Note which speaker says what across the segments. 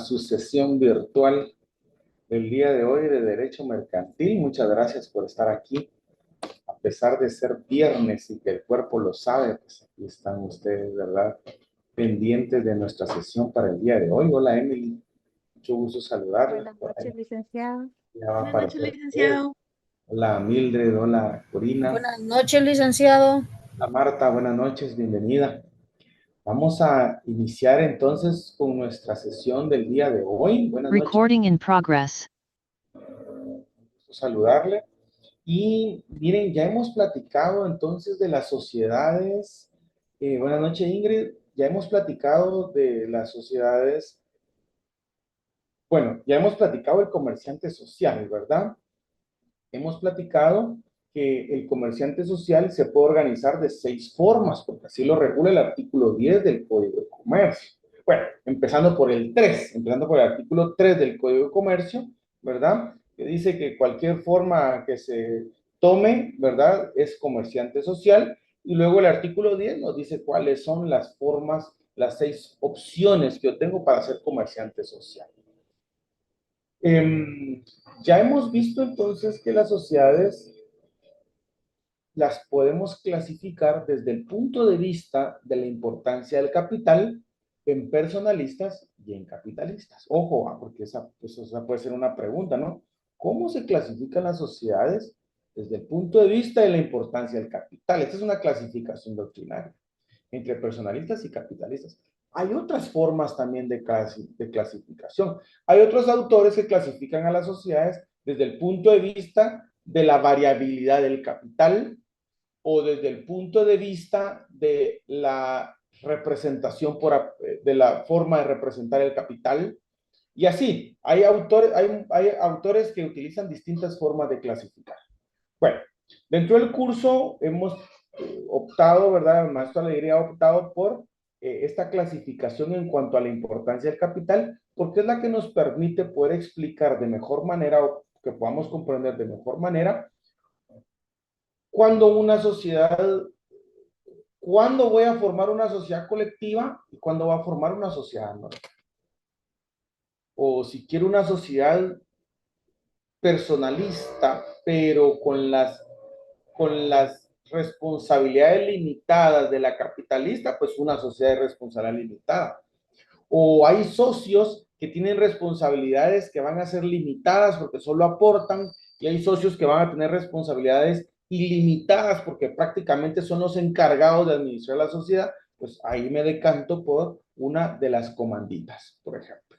Speaker 1: su sesión virtual del día de hoy de Derecho Mercantil. Muchas gracias por estar aquí. A pesar de ser viernes y que el cuerpo lo sabe, pues aquí están ustedes, ¿verdad? Pendientes de nuestra sesión para el día de hoy. Hola, Emily. Mucho gusto saludarla.
Speaker 2: Buenas
Speaker 1: Por ahí
Speaker 2: noches, licenciado.
Speaker 1: ya va a
Speaker 3: Buenas noches,
Speaker 1: aparecer usted.
Speaker 3: licenciado.
Speaker 1: Hola, Mildred. Hola, Corina.
Speaker 3: Buenas noches, licenciado.
Speaker 1: Hola, Marta. Buenas noches. Bienvenida. Vamos a iniciar entonces con nuestra sesión del día de hoy. Buenas noches.
Speaker 4: Recording in progress.
Speaker 1: Saludarle. Y miren, ya hemos platicado entonces de las sociedades. Buenas noches, Ingrid. Ya hemos platicado de las sociedades. Bueno, ya hemos platicado el comerciante social, ¿verdad? Hemos platicado que el comerciante social se puede organizar de 6 formas, porque así lo regula el artículo 10 del Código de Comercio. Bueno, empezando por el 3, empezando por el artículo 3 del Código de Comercio, ¿verdad? Que dice que cualquier forma que se tome, ¿verdad? Es comerciante social. Y luego el artículo 10 nos dice cuáles son las formas, las 6 opciones que yo tengo para ser comerciante social. Ya hemos visto entonces que las sociedades las podemos clasificar desde el punto de vista de la importancia del capital en personalistas y en capitalistas. Ojo, porque esa puede ser una pregunta, ¿no? ¿Cómo se clasifican las sociedades desde el punto de vista de la importancia del capital? Esta es una clasificación doctrinaria entre personalistas y capitalistas. Hay otras formas también de clasificación. Hay otros autores que clasifican a las sociedades desde el punto de vista de la variabilidad del capital o desde el punto de vista de la representación de la forma de representar el capital. Y así, hay autores que utilizan distintas formas de clasificar. Bueno, dentro del curso hemos optado, ¿verdad? El maestro Alegría ha optado por esta clasificación en cuanto a la importancia del capital, porque es la que nos permite poder explicar de mejor manera o que podamos comprender de mejor manera cuando una sociedad, cuándo voy a formar una sociedad colectiva y cuándo voy a formar una sociedad anónima. O si quiero una sociedad personalista, pero con las responsabilidades limitadas de la capitalista, pues una sociedad de responsabilidad limitada. O hay socios que tienen responsabilidades que van a ser limitadas porque solo aportan, y hay socios que van a tener responsabilidades ilimitadas porque prácticamente son los encargados de administrar la sociedad. Pues ahí me decanto por una de las comanditas, por ejemplo.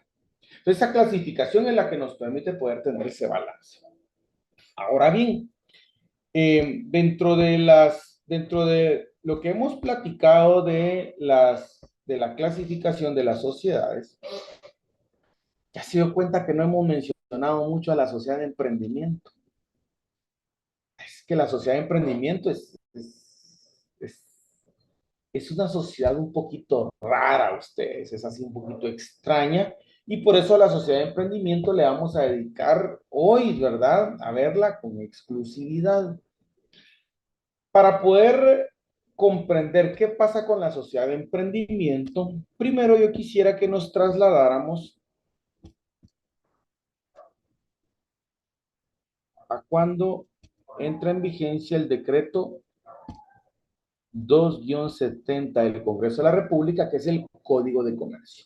Speaker 1: Entonces, esa clasificación es la que nos permite poder tener ese balance. Ahora bien, dentro de lo que hemos platicado de la clasificación de las sociedades, ya se dio cuenta que no hemos mencionado mucho a la sociedad de emprendimiento. Es que la sociedad de emprendimiento es una sociedad un poquito rara, ustedes, es así un poquito extraña, y por eso a la sociedad de emprendimiento le vamos a dedicar hoy, ¿verdad?, a verla con exclusividad. Para poder comprender qué pasa con la sociedad de emprendimiento, primero yo quisiera que nos trasladáramos a cuando entra en vigencia el decreto 2-70 del Congreso de la República, que es el Código de Comercio.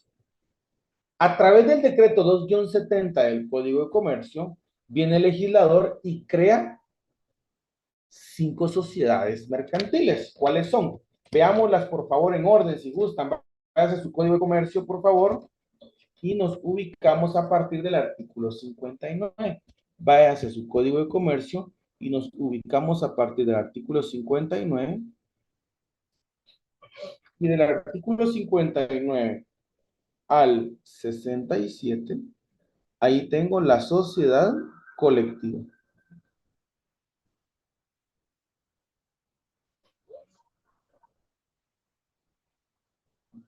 Speaker 1: A través del decreto 2-70 del Código de Comercio, viene el legislador y crea 5 sociedades mercantiles. ¿Cuáles son? Veámoslas, por favor, en orden, si gustan. Váyase a su Código de Comercio, por favor, y nos ubicamos a partir del artículo 59. Váyase a su Código de Comercio y nos ubicamos a partir del artículo 59. Y del artículo 59 al 67, ahí tengo la sociedad colectiva.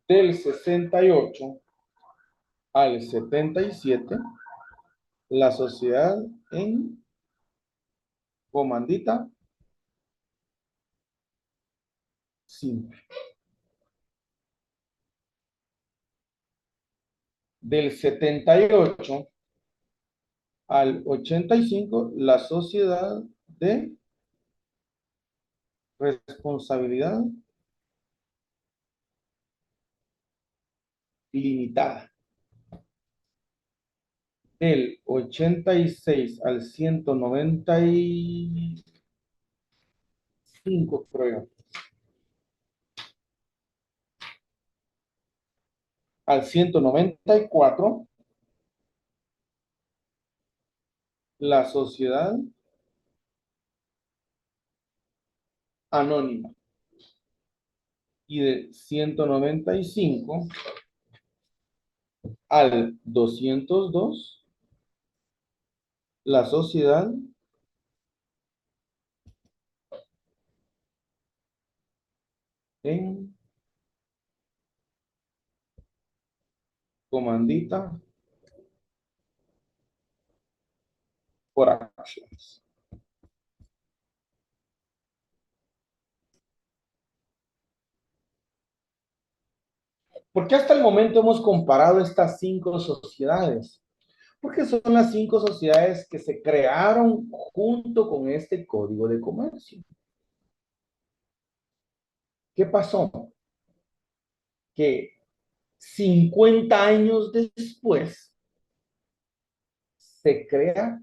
Speaker 1: Del 68 al 77, la sociedad en comandita simple. Del 78 al 85, la sociedad de responsabilidad limitada. Del 86 al 195, creo. Al 194, la sociedad anónima. Y de 195 al 202, la sociedad en comandita por acciones. ¿Por qué hasta el momento hemos comparado estas 5 sociedades? Porque son las 5 sociedades que se crearon junto con este código de comercio. ¿Qué pasó? Que 50 años después se crea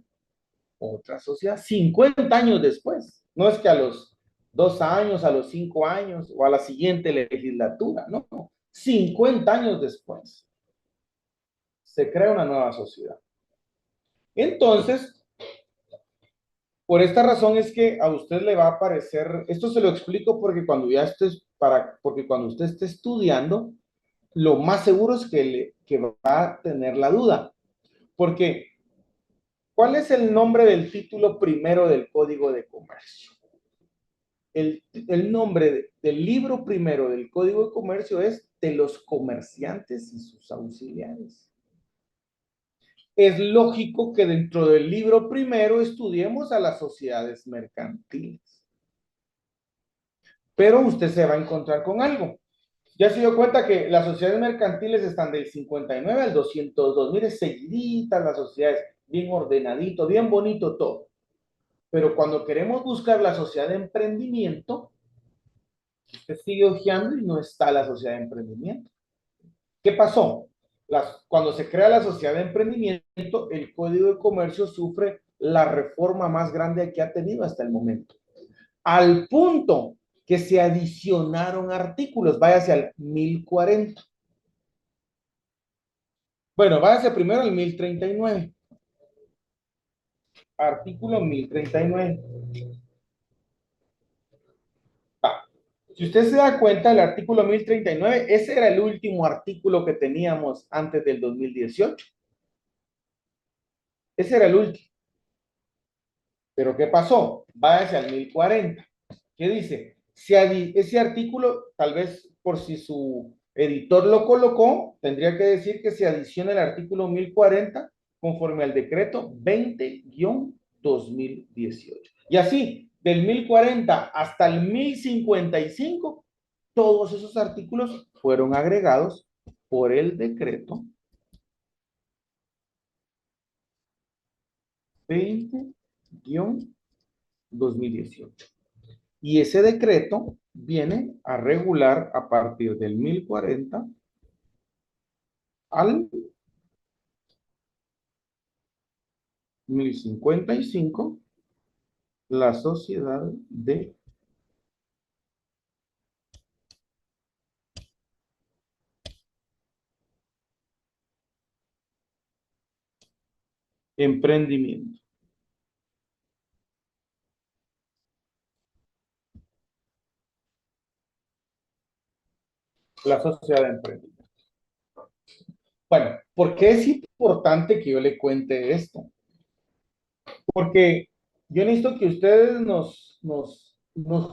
Speaker 1: otra sociedad. 50 años después. No es que a los 2 años, a los 5 años o a la siguiente legislatura, no. 50 años después se crea una nueva sociedad. Entonces, por esta razón es que a usted le va a aparecer, esto se lo explico porque cuando ya estés, porque cuando usted esté estudiando, lo más seguro es que va a tener la duda. Porque, ¿cuál es el nombre del título primero del Código de Comercio? El nombre del libro primero del Código de Comercio es de los comerciantes y sus auxiliares. Es lógico que dentro del libro primero estudiemos a las sociedades mercantiles. Pero usted se va a encontrar con algo. Ya se dio cuenta que las sociedades mercantiles están del 59 al 202. Mire, seguiditas las sociedades, bien ordenadito, bien bonito todo. Pero cuando queremos buscar la sociedad de emprendimiento, usted sigue hojeando y no está la sociedad de emprendimiento. ¿Qué pasó? Cuando se crea la sociedad de emprendimiento, el Código de Comercio sufre la reforma más grande que ha tenido hasta el momento. Al punto que se adicionaron artículos. Váyase al 1040. Bueno, váyase primero al 1039. Artículo 1039. Va. Si usted se da cuenta, el artículo 1039, ese era el último artículo que teníamos antes del 2018. Ese era el último. Pero ¿qué pasó? Váyase al 1040. ¿Qué dice? Si ese artículo, tal vez por si su editor lo colocó, tendría que decir que se adiciona el artículo 1040 conforme al decreto 20-2018. Y así, del 1040 hasta el 1055, todos esos artículos fueron agregados por el decreto 20-2018. Y ese decreto viene a regular a partir del 1040 al 1055 la sociedad de emprendimiento. La sociedad de emprendimiento. Bueno, ¿por qué es importante que yo le cuente esto? Porque yo necesito que ustedes nos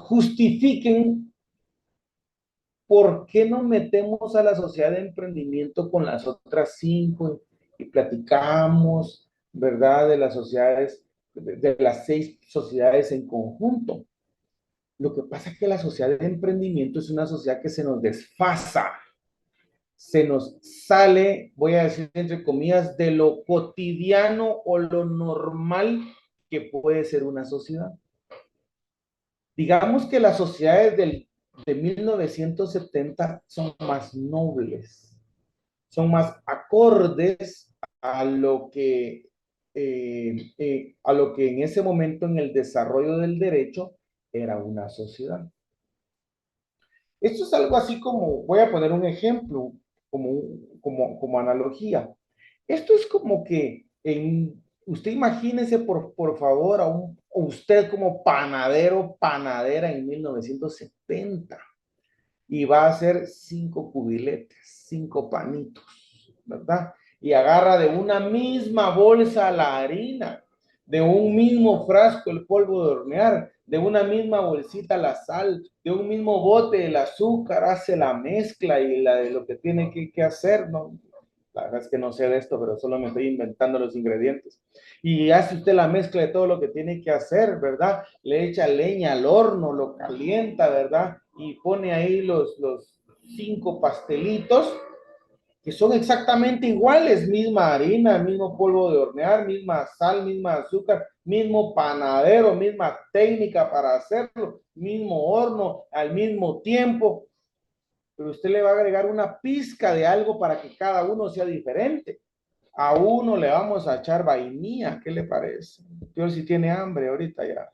Speaker 1: justifiquen por qué no metemos a la sociedad de emprendimiento con las otras 5 y platicamos, ¿verdad? De las sociedades, de las 6 sociedades en conjunto. Lo que pasa es que la sociedad de emprendimiento es una sociedad que se nos desfasa. se nos sale, voy a decir entre comillas, de lo cotidiano o lo normal que puede ser una sociedad. Digamos que las sociedades de 1970 son más nobles, son más acordes a a lo que en ese momento en el desarrollo del derecho era una sociedad. Esto es algo así como, voy a poner un ejemplo, como analogía. Esto es como que usted imagínese por favor a usted como panadero, panadera en 1970 y va a hacer 5 cubiletes, 5 panitos, ¿verdad? Y agarra de una misma bolsa la harina, de un mismo frasco el polvo de hornear, de una misma bolsita la sal, de un mismo bote el azúcar, hace la mezcla y de lo que tiene que hacer, ¿no? La verdad es que no sé de esto, pero solo me estoy inventando los ingredientes. Y hace usted la mezcla de todo lo que tiene que hacer, ¿verdad? Le echa leña al horno, lo calienta, ¿verdad? Y pone ahí los 5 pastelitos que son exactamente iguales, misma harina, mismo polvo de hornear, misma sal, misma azúcar, mismo panadero, misma técnica para hacerlo, mismo horno, al mismo tiempo, pero usted le va a agregar una pizca de algo para que cada uno sea diferente. A uno le vamos a echar vainilla, ¿qué le parece? Yo si tiene hambre ahorita ya.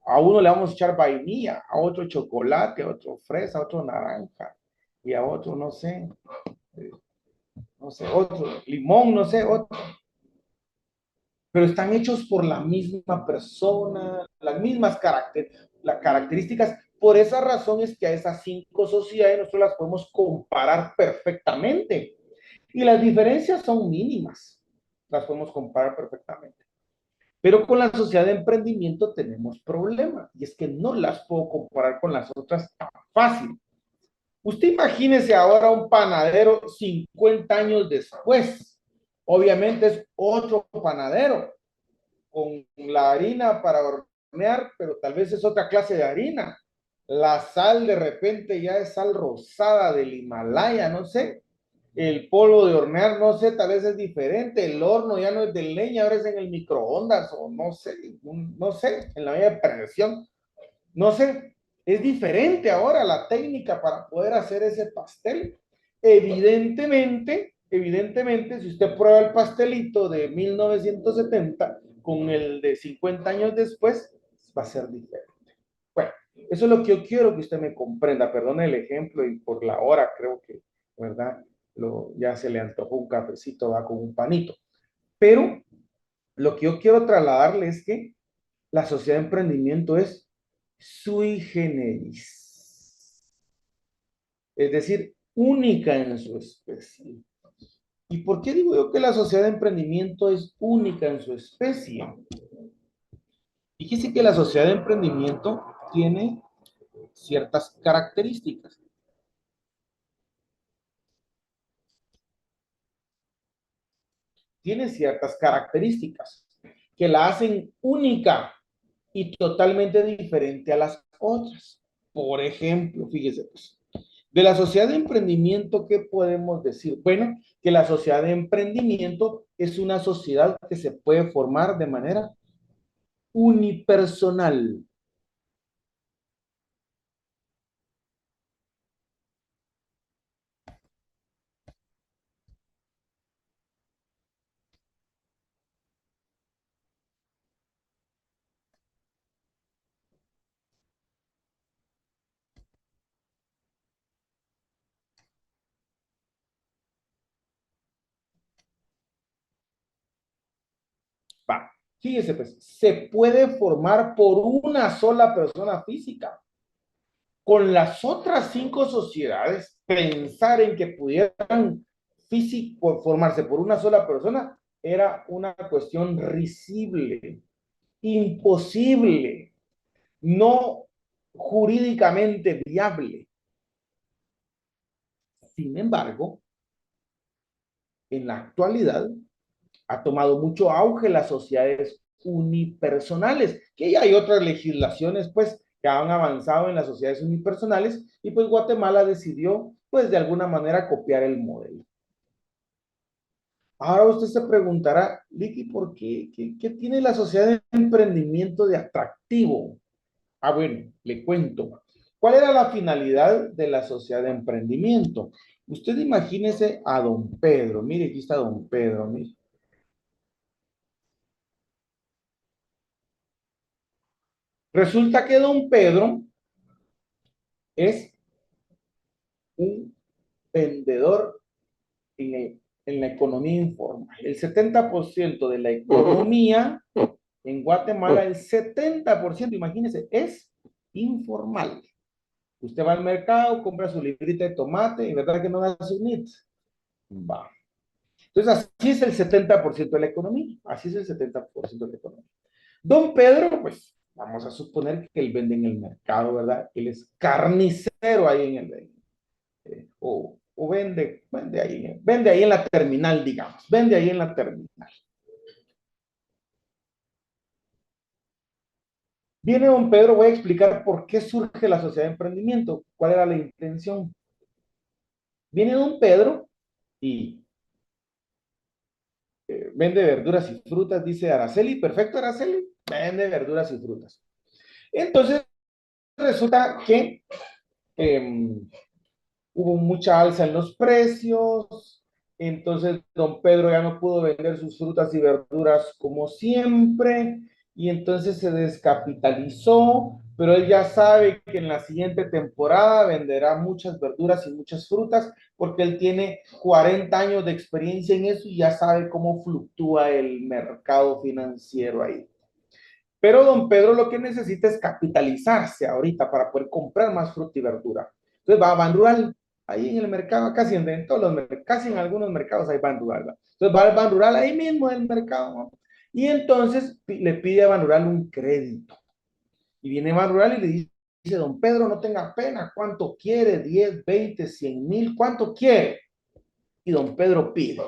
Speaker 1: A uno le vamos a echar vainilla, a otro chocolate, a otro fresa, a otro naranja y a otro eh, no sé, otro limón, no sé, otro. Pero están hechos por la misma persona, las características. Por esa razón es que a esas 5 sociedades nosotros las podemos comparar perfectamente. Y las diferencias son mínimas. Las podemos comparar perfectamente. Pero con la sociedad de emprendimiento tenemos problemas. Y es que no las puedo comparar con las otras tan fácil. Usted imagínese ahora un panadero 50 años después. Obviamente es otro panadero con la harina para hornear, pero tal vez es otra clase de harina. La sal de repente ya es sal rosada del Himalaya, no sé. El polvo de hornear, no sé, tal vez es diferente. El horno ya no es de leña, ahora es en el microondas o no sé, no sé, en la media de presión. No sé, es diferente ahora la técnica para poder hacer ese pastel. Evidentemente, si usted prueba el pastelito de 1970 con el de 50 años después, va a ser diferente. Bueno, eso es lo que yo quiero que usted me comprenda. Perdone el ejemplo y por la hora creo que, ¿verdad? Ya se le antojó un cafecito, va con un panito. Pero lo que yo quiero trasladarle es que la sociedad de emprendimiento es sui generis, es decir, única en su especie. ¿Y por qué digo yo que la sociedad de emprendimiento es única en su especie? Fíjese que la sociedad de emprendimiento tiene ciertas características. Tiene ciertas características que la hacen única y totalmente diferente a las otras. Por ejemplo, fíjese, pues, de la sociedad de emprendimiento, ¿qué podemos decir? Bueno, que la sociedad de emprendimiento es una sociedad que se puede formar de manera unipersonal. Va, fíjese, pues, se puede formar por una sola persona física. Con las otras 5 sociedades, pensar en que pudieran formarse por una sola persona era una cuestión risible, imposible, no jurídicamente viable. Sin embargo, en la actualidad ha tomado mucho auge las sociedades unipersonales, que ya hay otras legislaciones pues que han avanzado en las sociedades unipersonales y pues Guatemala decidió pues de alguna manera copiar el modelo. Ahora usted se preguntará, Licky, ¿por qué? ¿Qué tiene la sociedad de emprendimiento de atractivo? Ah, bueno, le cuento. ¿Cuál era la finalidad de la sociedad de emprendimiento? Usted imagínese a don Pedro. Mire, aquí está don Pedro. Mire. Resulta que don Pedro es un vendedor en la economía informal. El 70% de la economía en Guatemala, el 70%, imagínense, es informal. Usted va al mercado, compra su librita de tomate y verdad que no da su NIT. Va. Entonces, así es el 70% de la economía. Así es el 70% de la economía. Don Pedro, pues, vamos a suponer que él vende en el mercado, ¿verdad? Él es carnicero ahí en el, o vende ahí en la terminal, digamos, vende ahí en la terminal. Viene don Pedro, voy a explicar por qué surge la sociedad de emprendimiento, cuál era la intención. Viene don Pedro y vende verduras y frutas, dice Araceli, perfecto Araceli, vende verduras y frutas. Entonces resulta que eh, hubo mucha alza en los precios, entonces don Pedro ya no pudo vender sus frutas y verduras como siempre, y entonces se descapitalizó, pero él ya sabe que en la siguiente temporada venderá muchas verduras y muchas frutas, porque él tiene 40 años de experiencia en eso y ya sabe cómo fluctúa el mercado financiero ahí. Pero don Pedro lo que necesita es capitalizarse ahorita para poder comprar más fruta y verdura. Entonces va a Ban Rural, ahí en el mercado, casi en todos los casi en algunos mercados hay Ban Rural. ¿Va? Entonces va al Ban Rural ahí mismo en el mercado, ¿no? Y entonces le pide a Ban Rural un crédito. Y viene Ban Rural y le dice, don Pedro, no tenga pena, ¿cuánto quiere? 10, 20, 100,000, ¿cuánto quiere? Y don Pedro pide.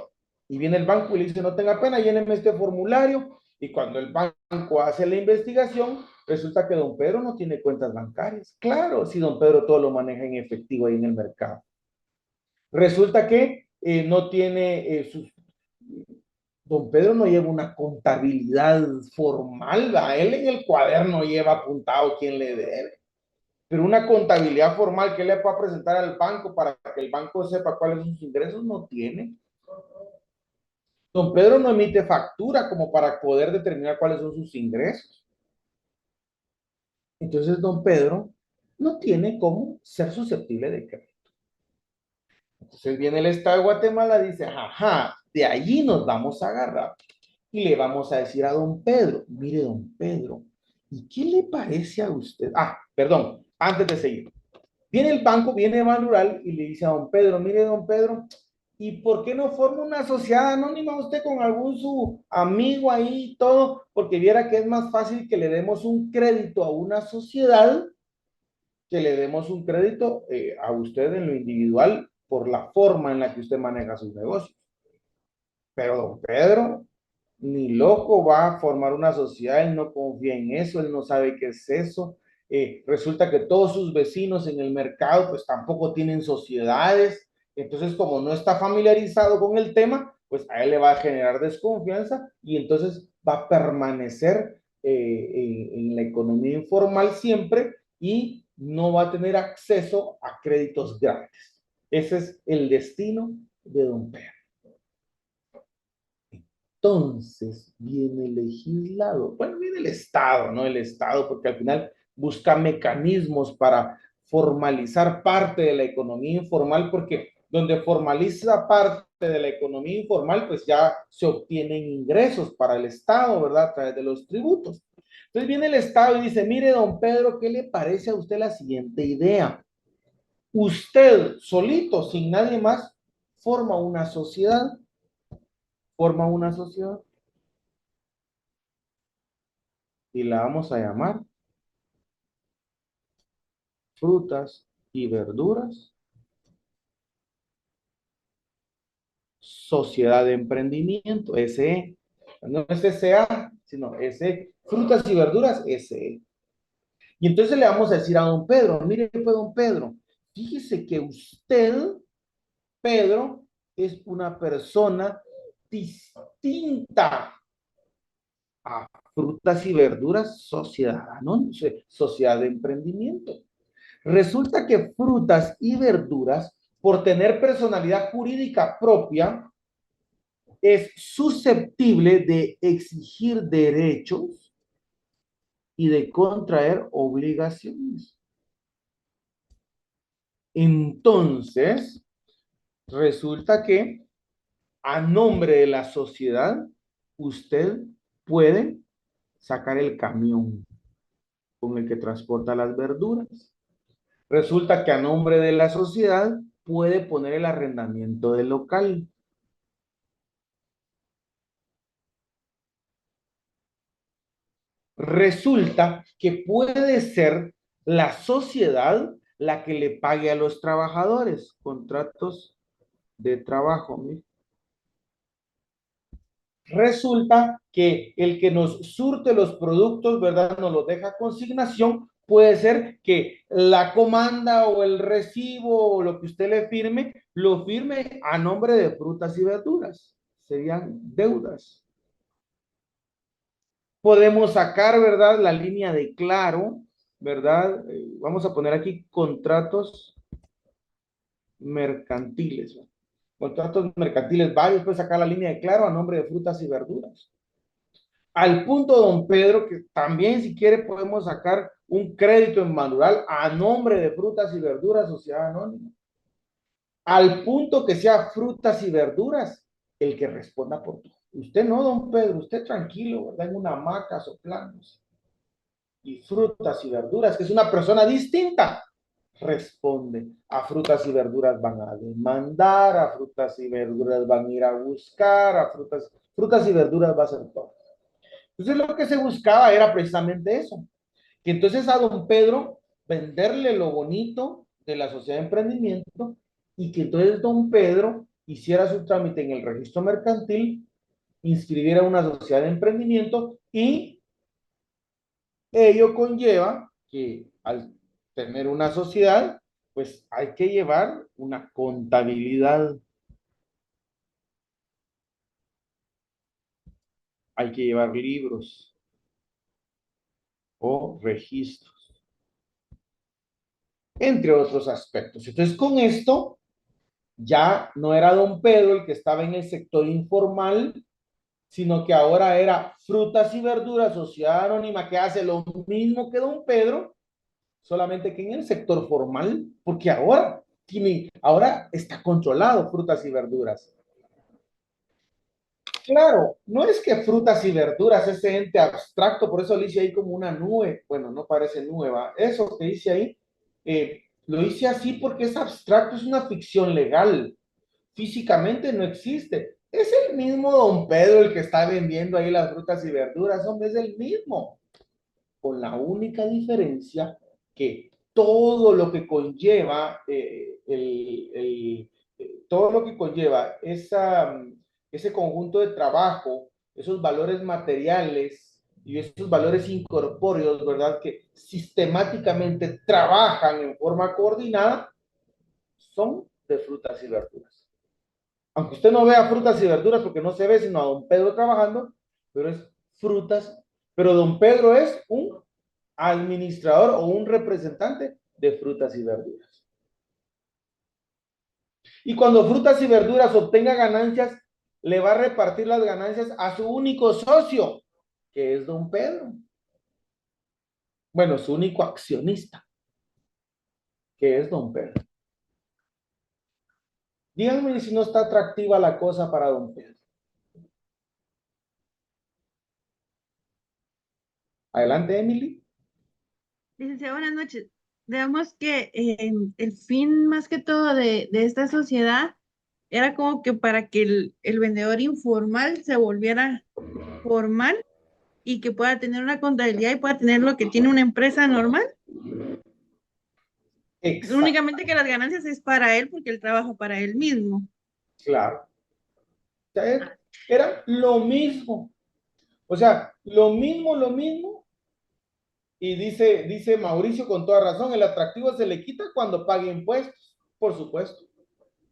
Speaker 1: Y viene el banco y le dice, no tenga pena, lléneme este formulario. Y cuando el banco hace la investigación, resulta que don Pedro no tiene cuentas bancarias. Claro, si don Pedro todo lo maneja en efectivo ahí en el mercado. Resulta que no tiene sus... Don Pedro no lleva una contabilidad formal, ¿va? Él en el cuaderno lleva apuntado quién le debe. Pero una contabilidad formal que le pueda presentar al banco para que el banco sepa cuáles son sus ingresos, no tiene. Don Pedro no emite factura como para poder determinar cuáles son sus ingresos. Entonces, don Pedro no tiene cómo ser susceptible de crédito. Entonces viene el Estado de Guatemala y dice, ajá, de allí nos vamos a agarrar y le vamos a decir a don Pedro, mire don Pedro, ¿y qué le parece a usted? Ah, perdón, antes de seguir. Viene el banco, viene Ban Rural y le dice a don Pedro, mire don Pedro, ¿y por qué no forma una sociedad anónima usted con algún su amigo ahí y todo? Porque viera que es más fácil que le demos un crédito a una sociedad que le demos un crédito a usted en lo individual por la forma en la que usted maneja sus negocios. Pero don Pedro, ni loco va a formar una sociedad, él no confía en eso, él no sabe qué es eso. Resulta que todos sus vecinos en el mercado pues tampoco tienen sociedades, entonces como no está familiarizado con el tema, pues a él le va a generar desconfianza y entonces va a permanecer en la economía informal siempre y no va a tener acceso a créditos grandes. Ese es el destino de don Pedro. Entonces viene el legislado, bueno, viene el Estado, ¿no? El Estado, porque al final busca mecanismos para formalizar parte de la economía informal, porque donde formaliza parte de la economía informal, pues ya se obtienen ingresos para el Estado, ¿verdad? A través de los tributos. Entonces viene el Estado y dice, mire, don Pedro, ¿qué le parece a usted la siguiente idea? Usted solito, sin nadie más, forma una sociedad y la vamos a llamar frutas y verduras, sociedad de emprendimiento, SE. No es SA, sino SE, frutas y verduras, SE. Y entonces le vamos a decir a don Pedro, mire pues don Pedro, fíjese que usted, Pedro, es una persona distinta a frutas y verduras, sociedad, ¿no? Sociedad de emprendimiento. Resulta que frutas y verduras, por tener personalidad jurídica propia, es susceptible de exigir derechos y de contraer obligaciones. Entonces, resulta que a nombre de la sociedad, usted puede sacar el camión con el que transporta las verduras. Resulta que a nombre de la sociedad puede poner el arrendamiento del local. Resulta que puede ser la sociedad la que le pague a los trabajadores contratos de trabajo. Resulta que el que nos surte los productos, ¿verdad? Nos los deja a consignación. Puede ser que la comanda o el recibo o lo que usted le firme, lo firme a nombre de frutas y verduras. Serían deudas. Podemos sacar, ¿verdad? La línea de claro, ¿verdad? Vamos a poner aquí contratos mercantiles, ¿no? Contratos mercantiles varios, puede sacar la línea de claro a nombre de frutas y verduras. Al punto, don Pedro, que también si quiere podemos sacar un crédito en manual a nombre de frutas y verduras, sociedad anónima. Al punto que sea frutas y verduras el que responda por todo. Usted no, don Pedro, usted tranquilo, ¿verdad? En una hamaca soplando. Y frutas y verduras, que es una persona distinta, responde. A frutas y verduras van a demandar, a frutas y verduras van a ir a buscar, a frutas y verduras va a ser todo. Entonces lo que se buscaba era precisamente eso, que entonces a don Pedro venderle lo bonito de la sociedad de emprendimiento y que entonces don Pedro hiciera su trámite en el registro mercantil, inscribiera una sociedad de emprendimiento y ello conlleva que al tener una sociedad, pues hay que llevar una contabilidad, hay que llevar libros o registros, entre otros aspectos. Entonces, con esto, ya no era don Pedro el que estaba en el sector informal, sino que ahora era frutas y verduras, sociedad anónima que hace lo mismo que don Pedro, solamente que en el sector formal, porque ahora está controlado frutas y verduras. Claro, no es que frutas y verduras, ese ente abstracto, por eso lo hice ahí como una nube, bueno, no parece nueva, eso que dice ahí, lo hice así porque es abstracto, es una ficción legal, físicamente no existe, es el mismo don Pedro el que está vendiendo ahí las frutas y verduras, hombre, es el mismo, con la única diferencia que todo lo que conlleva todo lo que conlleva ese conjunto de trabajo, esos valores materiales y esos valores incorpóreos, ¿verdad? Que sistemáticamente trabajan en forma coordinada, son de frutas y verduras. Aunque usted no vea frutas y verduras porque no se ve sino a don Pedro trabajando, pero es frutas, pero don Pedro es un administrador o un representante de frutas y verduras. Y cuando frutas y verduras obtenga ganancias, le va a repartir las ganancias a su único socio, que es don Pedro. Bueno, su único accionista, que es don Pedro. Díganme si no está atractiva la cosa para don Pedro. Adelante, Emily.
Speaker 2: Licenciada, buenas noches. Digamos que el fin más que todo de esta sociedad era como que para que el vendedor informal se volviera formal y que pueda tener una contabilidad y pueda tener lo que tiene una empresa normal.
Speaker 1: Exacto,
Speaker 2: Únicamente que las ganancias es para él porque él trabaja para él mismo.
Speaker 1: claro. O sea, era lo mismo. O sea, lo mismo, Y dice Mauricio con toda razón, el atractivo se le quita cuando pague impuestos, por supuesto,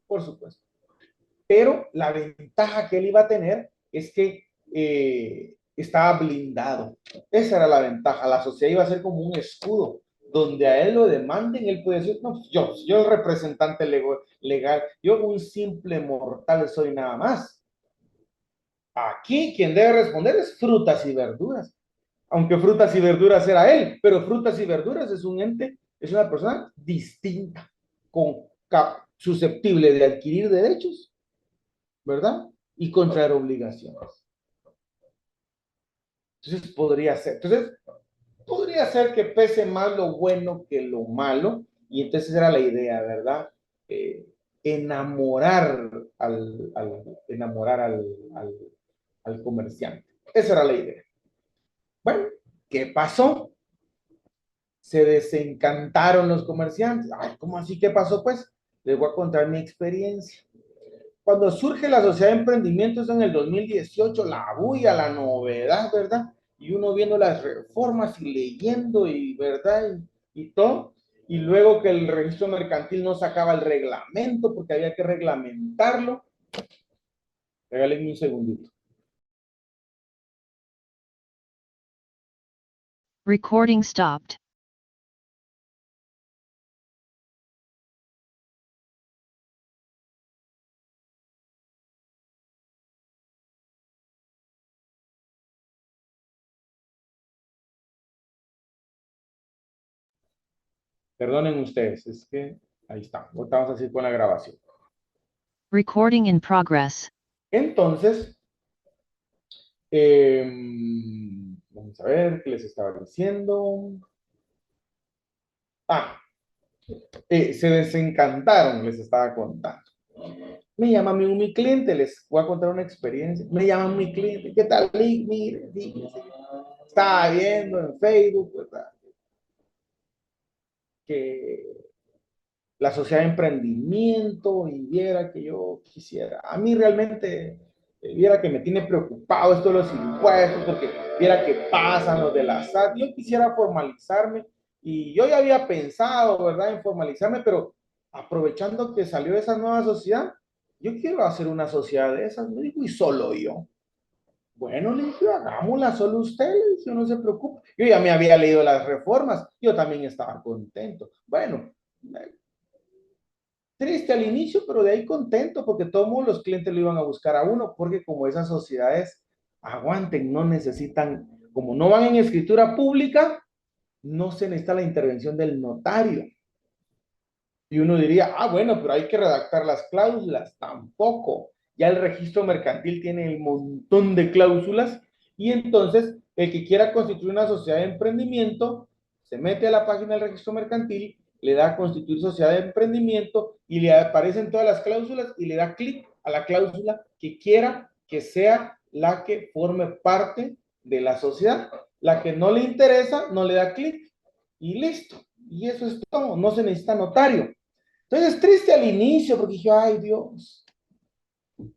Speaker 1: por supuesto. Pero la ventaja que él iba a tener es que estaba blindado. Esa era la ventaja. La sociedad iba a ser como un escudo. Donde a él lo demanden, él puede decir, no, yo el representante legal, yo un simple mortal soy nada más. Aquí quien debe responder es frutas y verduras. Aunque frutas y verduras era él, pero frutas y verduras es un ente, es una persona distinta, con susceptible de adquirir derechos, ¿verdad? Y contraer obligaciones. Entonces podría ser que pese más lo bueno que lo malo, y entonces era la idea, ¿verdad? Eh, enamorar enamorar al comerciante. Esa era la idea. Bueno, ¿qué pasó? Se desencantaron los comerciantes. Ay, ¿cómo así? ¿Qué pasó? Pues les voy a contar mi experiencia. Cuando surge la sociedad de emprendimientos en el 2018, la bulla, la novedad, ¿verdad? Y uno viendo las reformas y leyendo y, ¿verdad? Y todo. Y luego que el registro mercantil no sacaba el reglamento porque había que reglamentarlo. Regálenme un segundito.
Speaker 3: Recording stopped.
Speaker 1: Perdonen ustedes, es que ahí está. Vamos a seguir con la grabación.
Speaker 3: Recording in progress.
Speaker 1: Entonces, vamos a ver qué les estaba diciendo. Ah, se desencantaron, les estaba contando. Me llama mi cliente, les voy a contar una experiencia. Me llama mi cliente, ¿qué tal, Lick? Mire, fíjese, estaba viendo en Facebook, ¿verdad? Que la sociedad de emprendimiento y viera que yo quisiera. A mí realmente, viera que me tiene preocupado esto de los impuestos, porque viera que pasan los de la SAT. Yo quisiera formalizarme y yo ya había pensado, ¿verdad?, en formalizarme, pero aprovechando que salió esa nueva sociedad, yo quiero hacer una sociedad de esas, me dijo, y solo yo. Bueno, le dije, hagámosla solo usted, le dije, no se preocupe. Yo ya me había leído las reformas, yo también estaba contento. Bueno, triste al inicio, pero de ahí contento, porque todos los clientes lo iban a buscar a uno, porque como esas sociedades aguanten, no necesitan, como no van en escritura pública, no se necesita la intervención del notario. Y uno diría, ah, bueno, pero hay que redactar las cláusulas. Tampoco. Ya el registro mercantil tiene el montón de cláusulas y entonces el que quiera constituir una sociedad de emprendimiento se mete a la página del registro mercantil, le da a constituir sociedad de emprendimiento y le aparecen todas las cláusulas y le da clic a la cláusula que quiera que sea la que forme parte de la sociedad. La que no le interesa, no le da clic y listo. Y eso es todo, no se necesita notario. Entonces, triste al inicio, porque dije, ay Dios,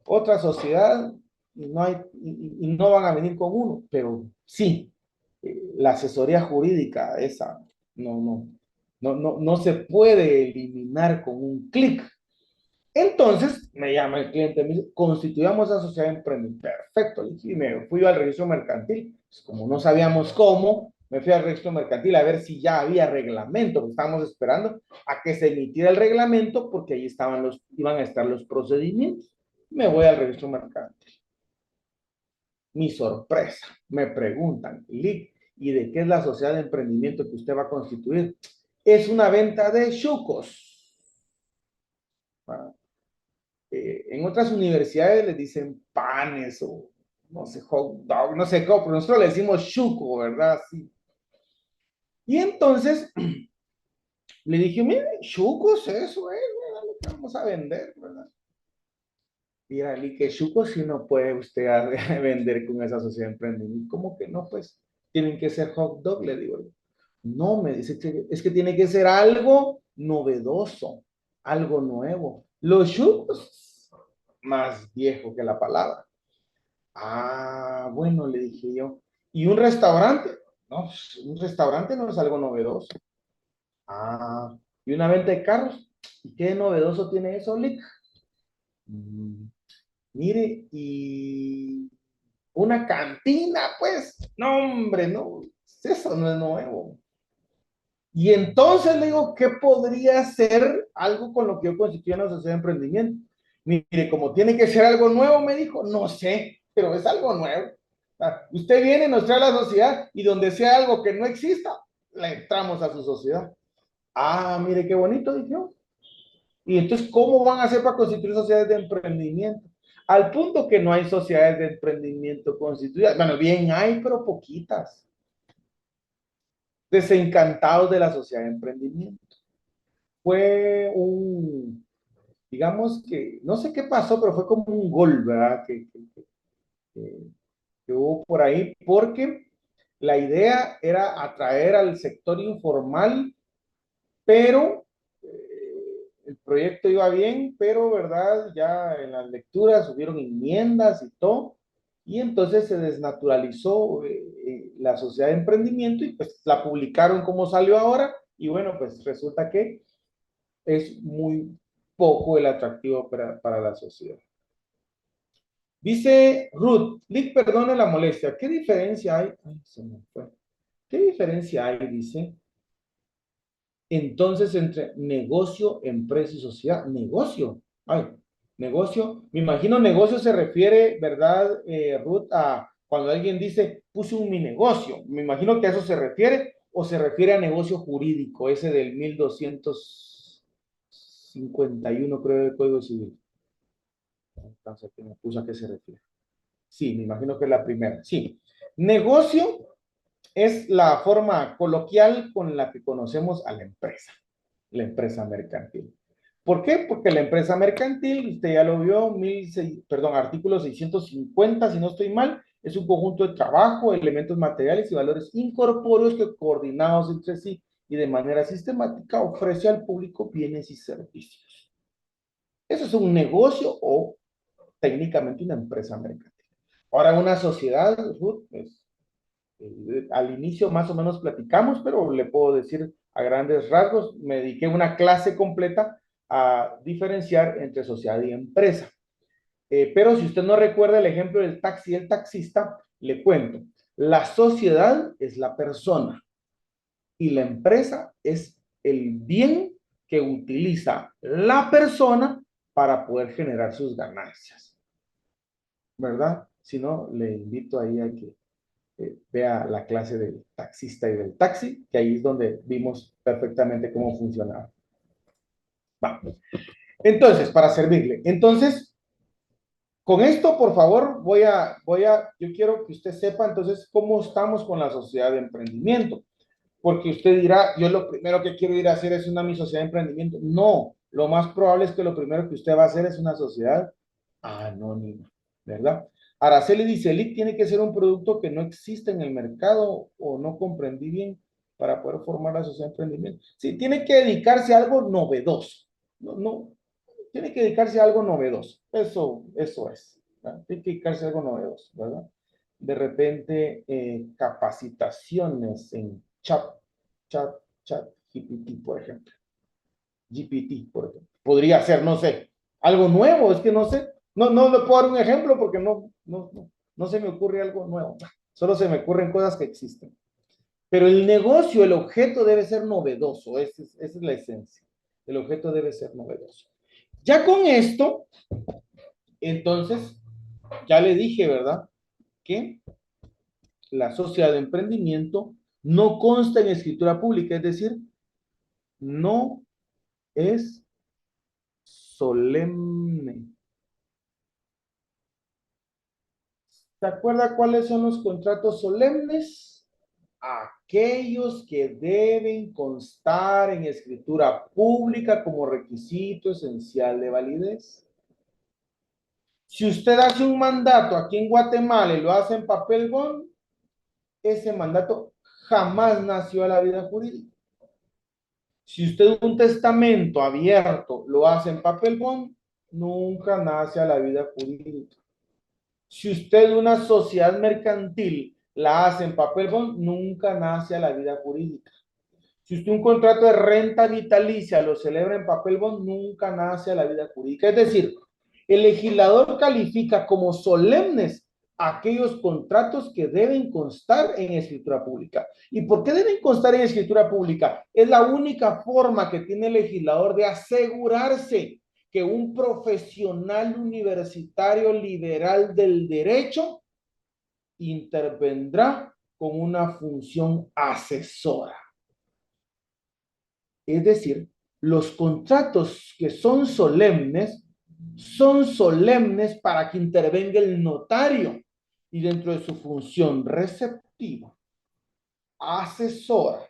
Speaker 1: otra sociedad, y no, y no van a venir con uno, pero sí, la asesoría jurídica, esa, no se puede eliminar con un clic. Entonces, me llama el cliente, me dice, constituyamos la sociedad de emprendimiento. Perfecto, y me fui al registro mercantil. Pues, como no sabíamos cómo, me fui al registro mercantil a ver si ya había reglamento, porque estábamos esperando a que se emitiera el reglamento, porque ahí iban a estar los procedimientos. Me voy al registro mercantil. Mi sorpresa, me preguntan, Lick, ¿y de qué es la sociedad de emprendimiento que usted va a constituir? Es una venta de chucos. En otras universidades les dicen panes o no sé, hot dog, no sé cómo, pero nosotros le decimos chuco, ¿verdad? Sí. Y entonces le dije, mire, chucos, eso es, ¿verdad? Lo que vamos a vender, ¿verdad? Mira, y que chucos si no puede usted vender con esa sociedad de emprendimiento. ¿Cómo que no? Pues tienen que ser hot dog, le digo. No, me dice que es que tiene que ser algo novedoso, algo nuevo. Los chucos, más viejo que la palabra. Ah, bueno, le dije yo. ¿Y un restaurante? No, un restaurante no es algo novedoso. Ah, y una venta de carros. ¿Y qué novedoso tiene eso, Lick? Mm, mire, y una cantina, pues, no, hombre, no, eso no es nuevo. Y entonces le digo, ¿qué podría ser algo con lo que yo constituya una sociedad de emprendimiento? Mire, como tiene que ser algo nuevo, me dijo, no sé, pero es algo nuevo. Usted viene, nos trae a la sociedad y donde sea algo que no exista, le entramos a su sociedad. Ah, mire qué bonito, dijo. Y entonces, ¿cómo van a hacer para constituir sociedades de emprendimiento? Al punto que no hay sociedades de emprendimiento constituidas. Bueno, bien hay, pero poquitas. Desencantados de la sociedad de emprendimiento. Fue digamos que, no sé qué pasó, pero fue como un gol, ¿verdad? Que hubo por ahí, porque la idea era atraer al sector informal, pero el proyecto iba bien, pero, ¿verdad? Ya en las lecturas hubieron enmiendas y todo, y entonces se desnaturalizó la sociedad de emprendimiento y pues la publicaron como salió ahora, y bueno, pues resulta que es muy poco el atractivo para la sociedad. Dice Ruth, Lick, perdone la molestia, ¿qué diferencia hay? Ay, se me fue. ¿Qué diferencia hay, dice, entonces entre negocio, empresa y sociedad? Negocio. Ay, negocio. Me imagino negocio se refiere, ¿verdad, Ruth, a cuando alguien dice, puse un mi negocio? Me imagino que a eso se refiere o se refiere a negocio jurídico, ese del 1251, creo, del Código Civil. Entonces, ¿qué me puso a qué se refiere? Sí, me imagino que es la primera. Sí. Negocio es la forma coloquial con la que conocemos a la empresa mercantil. ¿Por qué? Porque la empresa mercantil, usted ya lo vio, artículo 650, si no estoy mal, es un conjunto de trabajo, elementos materiales y valores incorpóreos que coordinados entre sí y de manera sistemática ofrece al público bienes y servicios. Eso es un negocio o técnicamente una empresa mercantil. Ahora, una sociedad, Ruth, pues, al inicio más o menos platicamos, pero le puedo decir a grandes rasgos, me dediqué una clase completa a diferenciar entre sociedad y empresa. Pero si usted no recuerda el ejemplo del taxi y el taxista, le cuento. La sociedad es la persona y la empresa es el bien que utiliza la persona para poder generar sus ganancias, ¿verdad? Si no, le invito ahí a que vea la clase del taxista y del taxi, que ahí es donde vimos perfectamente cómo funcionaba. Va. Entonces, para servirle. Entonces, con esto, por favor, yo quiero que usted sepa entonces cómo estamos con la sociedad de emprendimiento. Porque usted dirá, yo lo primero que quiero ir a hacer es mi sociedad de emprendimiento. No, lo más probable es que lo primero que usted va a hacer es una sociedad anónima, ¿verdad? Araceli dice, LIC tiene que ser un producto que no existe en el mercado o no comprendí bien para poder formar la sociedad de emprendimiento. Sí, tiene que dedicarse a algo novedoso. No, no, tiene que dedicarse a algo novedoso. Eso es. ¿Verdad? Tiene que dedicarse a algo novedoso, ¿verdad? De repente, capacitaciones en chat GPT, por ejemplo. GPT, por ejemplo. Podría ser, no sé, algo nuevo, es que no sé. No le puedo dar un ejemplo porque no se me ocurre algo nuevo. Solo se me ocurren cosas que existen. Pero el negocio, el objeto debe ser novedoso. Esa es la esencia. El objeto debe ser novedoso. Ya con esto, entonces, ya le dije, ¿verdad? Que la sociedad de emprendimiento no consta en escritura pública, es decir, no es solemne. ¿Se acuerda cuáles son los contratos solemnes? Aquellos que deben constar en escritura pública como requisito esencial de validez. Si usted hace un mandato aquí en Guatemala y lo hace en papel bond, ese mandato jamás nació a la vida jurídica. Si usted un testamento abierto lo hace en papel bond, nunca nace a la vida jurídica. Si usted una sociedad mercantil la hace en papel bond, nunca nace a la vida jurídica. Si usted un contrato de renta vitalicia lo celebra en papel bond, nunca nace a la vida jurídica. Es decir, el legislador califica como solemnes aquellos contratos que deben constar en escritura pública. ¿Y por qué deben constar en escritura pública? Es la única forma que tiene el legislador de asegurarse que un profesional universitario liberal del derecho intervendrá con una función asesora. Es decir, los contratos que son solemnes para que intervenga el notario y dentro de su función receptiva, asesora,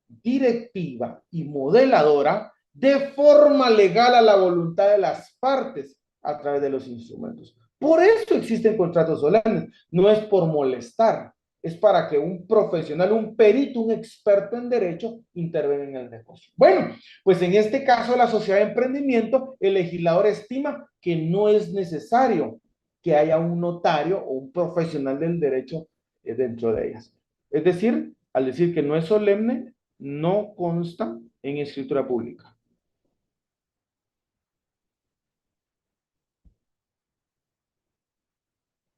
Speaker 1: directiva y modeladora, de forma legal a la voluntad de las partes a través de los instrumentos. Por eso existen contratos solemnes, no es por molestar, es para que un profesional, un perito, un experto en derecho intervenga en el negocio. Bueno, pues en este caso la sociedad de emprendimiento, el legislador estima que no es necesario que haya un notario o un profesional del derecho dentro de ellas. Es decir, al decir que no es solemne, no consta en escritura pública.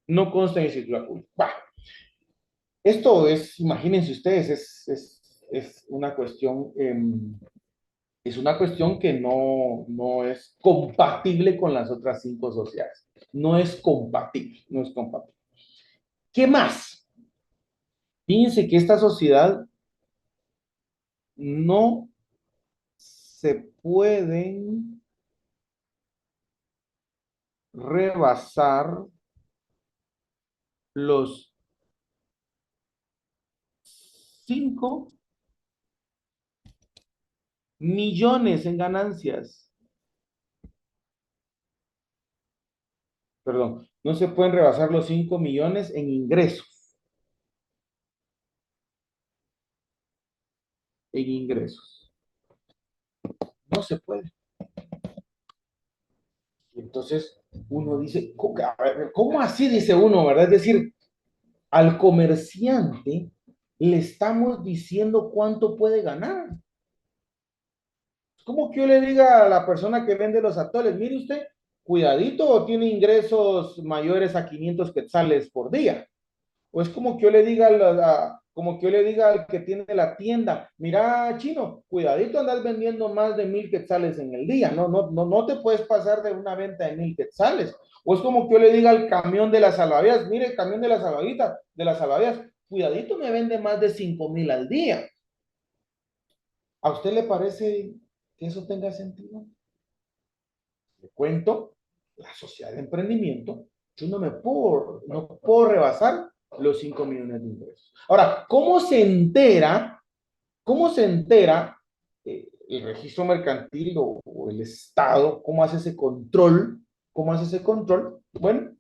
Speaker 1: No consta en escritura pública. Bah, esto es, imagínense ustedes, es una cuestión, es una cuestión que no es compatible con las otras 5 sociedades. No es compatible, no es compatible. ¿Qué más? Fíjense que esta sociedad no se pueden rebasar los 5 millones en ganancias. Perdón, no se pueden rebasar los 5 millones en ingresos. En ingresos. No se puede. Entonces, uno dice, ¿cómo así? Dice uno, ¿verdad? Es decir, al comerciante le estamos diciendo cuánto puede ganar. Es como que yo le diga a la persona que vende los atoles, mire usted, cuidadito, tiene ingresos mayores a 500 quetzales por día. O es como que yo le diga como que yo le diga al que tiene la tienda, mira, chino, cuidadito andar vendiendo más de 1000 quetzales en el día, no te puedes pasar de una venta de 1000 quetzales. O es como que yo le diga al camión de las salvavidas, mire, el camión de las salvavidas, cuidadito me vende más de 5000 al día. ¿A usted le parece que eso tenga sentido? Le cuento, la sociedad de emprendimiento, yo no puedo rebasar los 5 millones de ingresos. Ahora, ¿cómo se entera? ¿Cómo se entera el registro mercantil o el Estado? ¿Cómo hace ese control? ¿Cómo hace ese control? Bueno,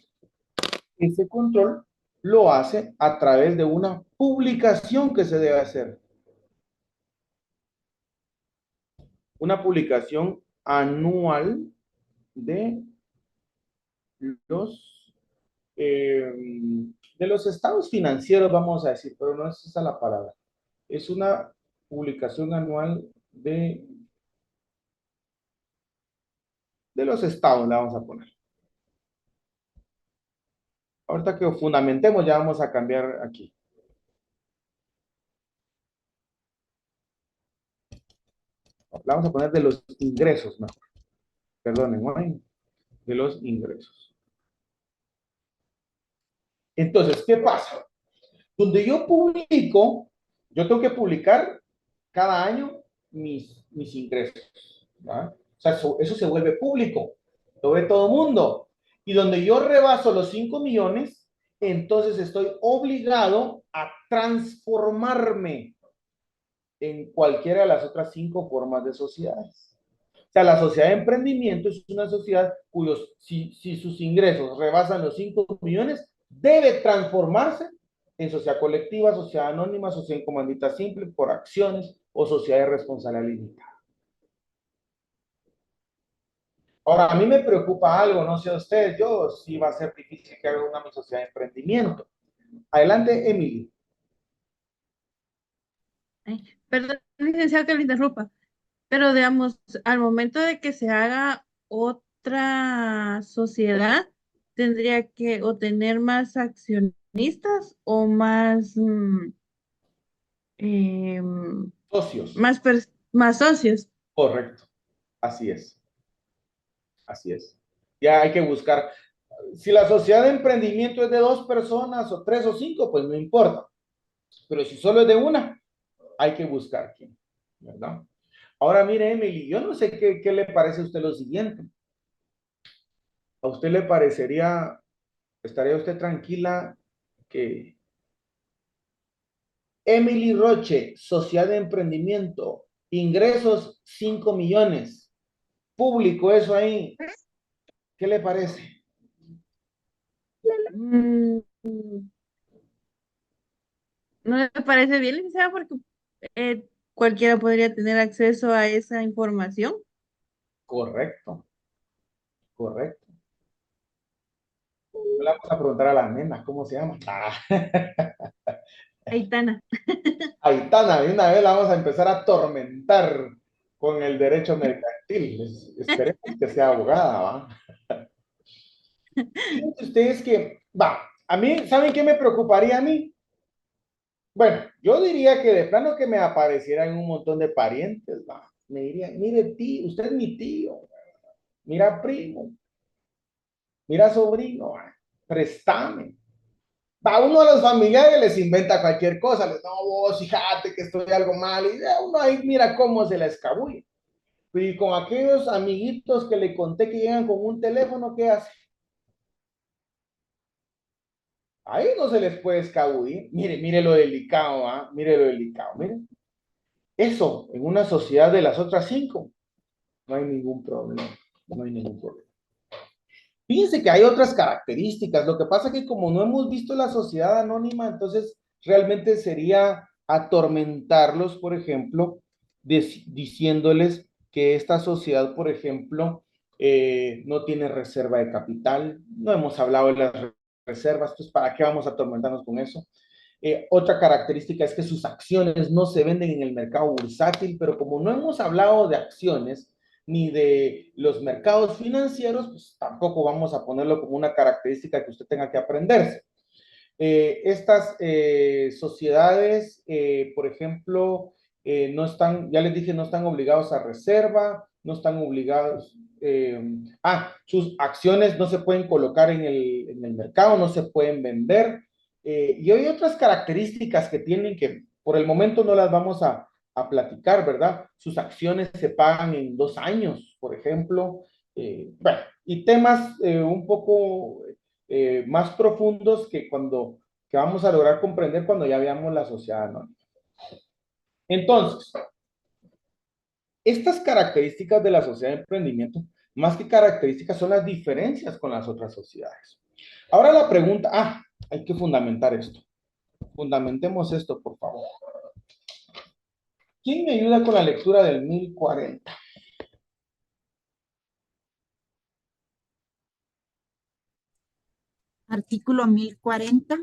Speaker 1: ese control lo hace a través de una publicación que se debe hacer. Una publicación anual de los de los estados financieros, vamos a decir, pero no es esa la palabra. Es una publicación anual de los estados, la vamos a poner. Ahorita que fundamentemos, ya vamos a cambiar aquí. La vamos a poner de los ingresos, mejor. Perdonen, ¿no? De los ingresos. Entonces, ¿qué pasa? Donde yo publico, yo tengo que publicar cada año mis ingresos, ¿verdad? O sea, eso se vuelve público, lo ve todo el mundo. Y donde yo rebaso los 5 millones, entonces estoy obligado a transformarme en cualquiera de las otras 5 formas de sociedades. O sea, la sociedad de emprendimiento es una sociedad cuyos, si sus ingresos rebasan los 5 millones, debe transformarse en sociedad colectiva, sociedad anónima, sociedad en comandita simple, por acciones o sociedad de responsabilidad limitada. Ahora, a mí me preocupa algo, no sé a ustedes, yo sí va a ser difícil que haga una mi sociedad de emprendimiento. Adelante, Emily.
Speaker 2: Ay, perdón, licenciado, que le interrumpa, pero digamos, al momento de que se haga otra sociedad, tendría que o tener más accionistas o más,
Speaker 1: Socios,
Speaker 2: más socios.
Speaker 1: correcto, así es, así es. Ya hay que buscar, si la sociedad de emprendimiento es de 2 personas o 3 o 5, pues no importa, pero si solo es de una, hay que buscar quién, ¿verdad? Ahora mire, Emily, yo no sé qué le parece a usted lo siguiente. ¿A usted le parecería, estaría usted tranquila que Emily Roche, sociedad de emprendimiento, ingresos 5 millones, público eso ahí, ¿qué le parece?
Speaker 2: Mm, no me parece bien, licenciado, porque cualquiera podría tener acceso a esa información.
Speaker 1: Correcto, correcto. Le vamos a preguntar a las nenas, ¿cómo se llama?
Speaker 2: Aitana.
Speaker 1: Aitana, de una vez la vamos a empezar a atormentar con el derecho mercantil. Esperemos que sea abogada, ¿va? Fíjense ustedes que, va, a mí, ¿saben qué me preocuparía a mí? Bueno, yo diría que de plano que me aparecieran un montón de parientes, va. Me dirían, mire tío, usted es mi tío, mira primo, mira sobrino, va, préstame. Va, uno de los familiares les inventa cualquier cosa, les, no, vos, fíjate que estoy algo mal, y ya uno ahí mira cómo se la escabulle. Y con aquellos amiguitos que le conté que llegan con un teléfono, ¿qué hace? Ahí no se les puede escabullir. Mire, mire lo delicado, ¿ah? Mire lo delicado, mire. Eso, en una sociedad de las otras 5, no hay ningún problema. No hay ningún problema. Fíjense que hay otras características. Lo que pasa es que como no hemos visto la sociedad anónima, entonces realmente sería atormentarlos, por ejemplo, diciéndoles que esta sociedad, por ejemplo, no tiene reserva de capital. No hemos hablado de las reservas, pues ¿para qué vamos a atormentarnos con eso? Otra característica es que sus acciones no se venden en el mercado bursátil, pero como no hemos hablado de acciones ni de los mercados financieros, pues tampoco vamos a ponerlo como una característica que usted tenga que aprenderse. Estas sociedades, por ejemplo, no están, ya les dije, no están obligados a reserva, no están obligados, sus acciones no se pueden colocar en el mercado, no se pueden vender. Y hay otras características que tienen que por el momento no las vamos a platicar, ¿verdad? Sus acciones se pagan en 2 años, por ejemplo. Bueno, y temas un poco más profundos que vamos a lograr comprender cuando ya veamos la sociedad anónima. Entonces, estas características de la sociedad de emprendimiento, más que características, son las diferencias con las otras sociedades. Ahora la pregunta, hay que fundamentar esto. Fundamentemos esto, por favor. ¿Quién me ayuda con la lectura del 1040?
Speaker 4: Artículo 1040,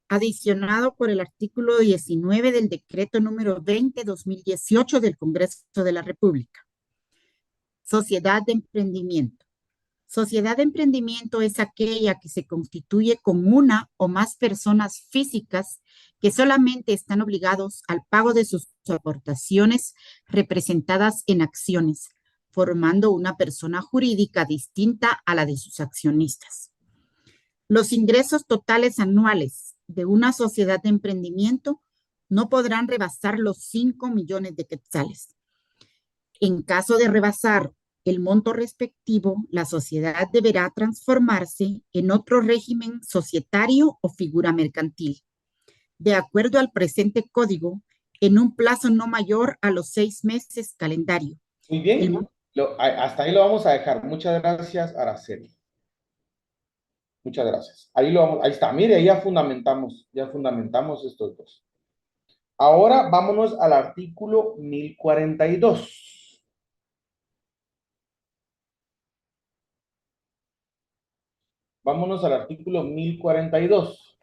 Speaker 4: adicionado por el artículo 19 del decreto número 20/2018 del Congreso de la República. Sociedad de emprendimiento. Sociedad de emprendimiento es aquella que se constituye con una o más personas físicas que solamente están obligados al pago de sus aportaciones representadas en acciones, formando una persona jurídica distinta a la de sus accionistas. Los ingresos totales anuales de una sociedad de emprendimiento no podrán rebasar los 5 millones de quetzales. En caso de rebasar el monto respectivo, la sociedad deberá transformarse en otro régimen societario o figura mercantil, de acuerdo al presente código, en un plazo no mayor a los 6 meses calendario.
Speaker 1: Muy bien, hasta ahí lo vamos a dejar. Muchas gracias, Araceli. Muchas gracias. Ahí está, mire, ya fundamentamos estos dos. Ahora vámonos al artículo 1042. Vámonos al artículo 1042.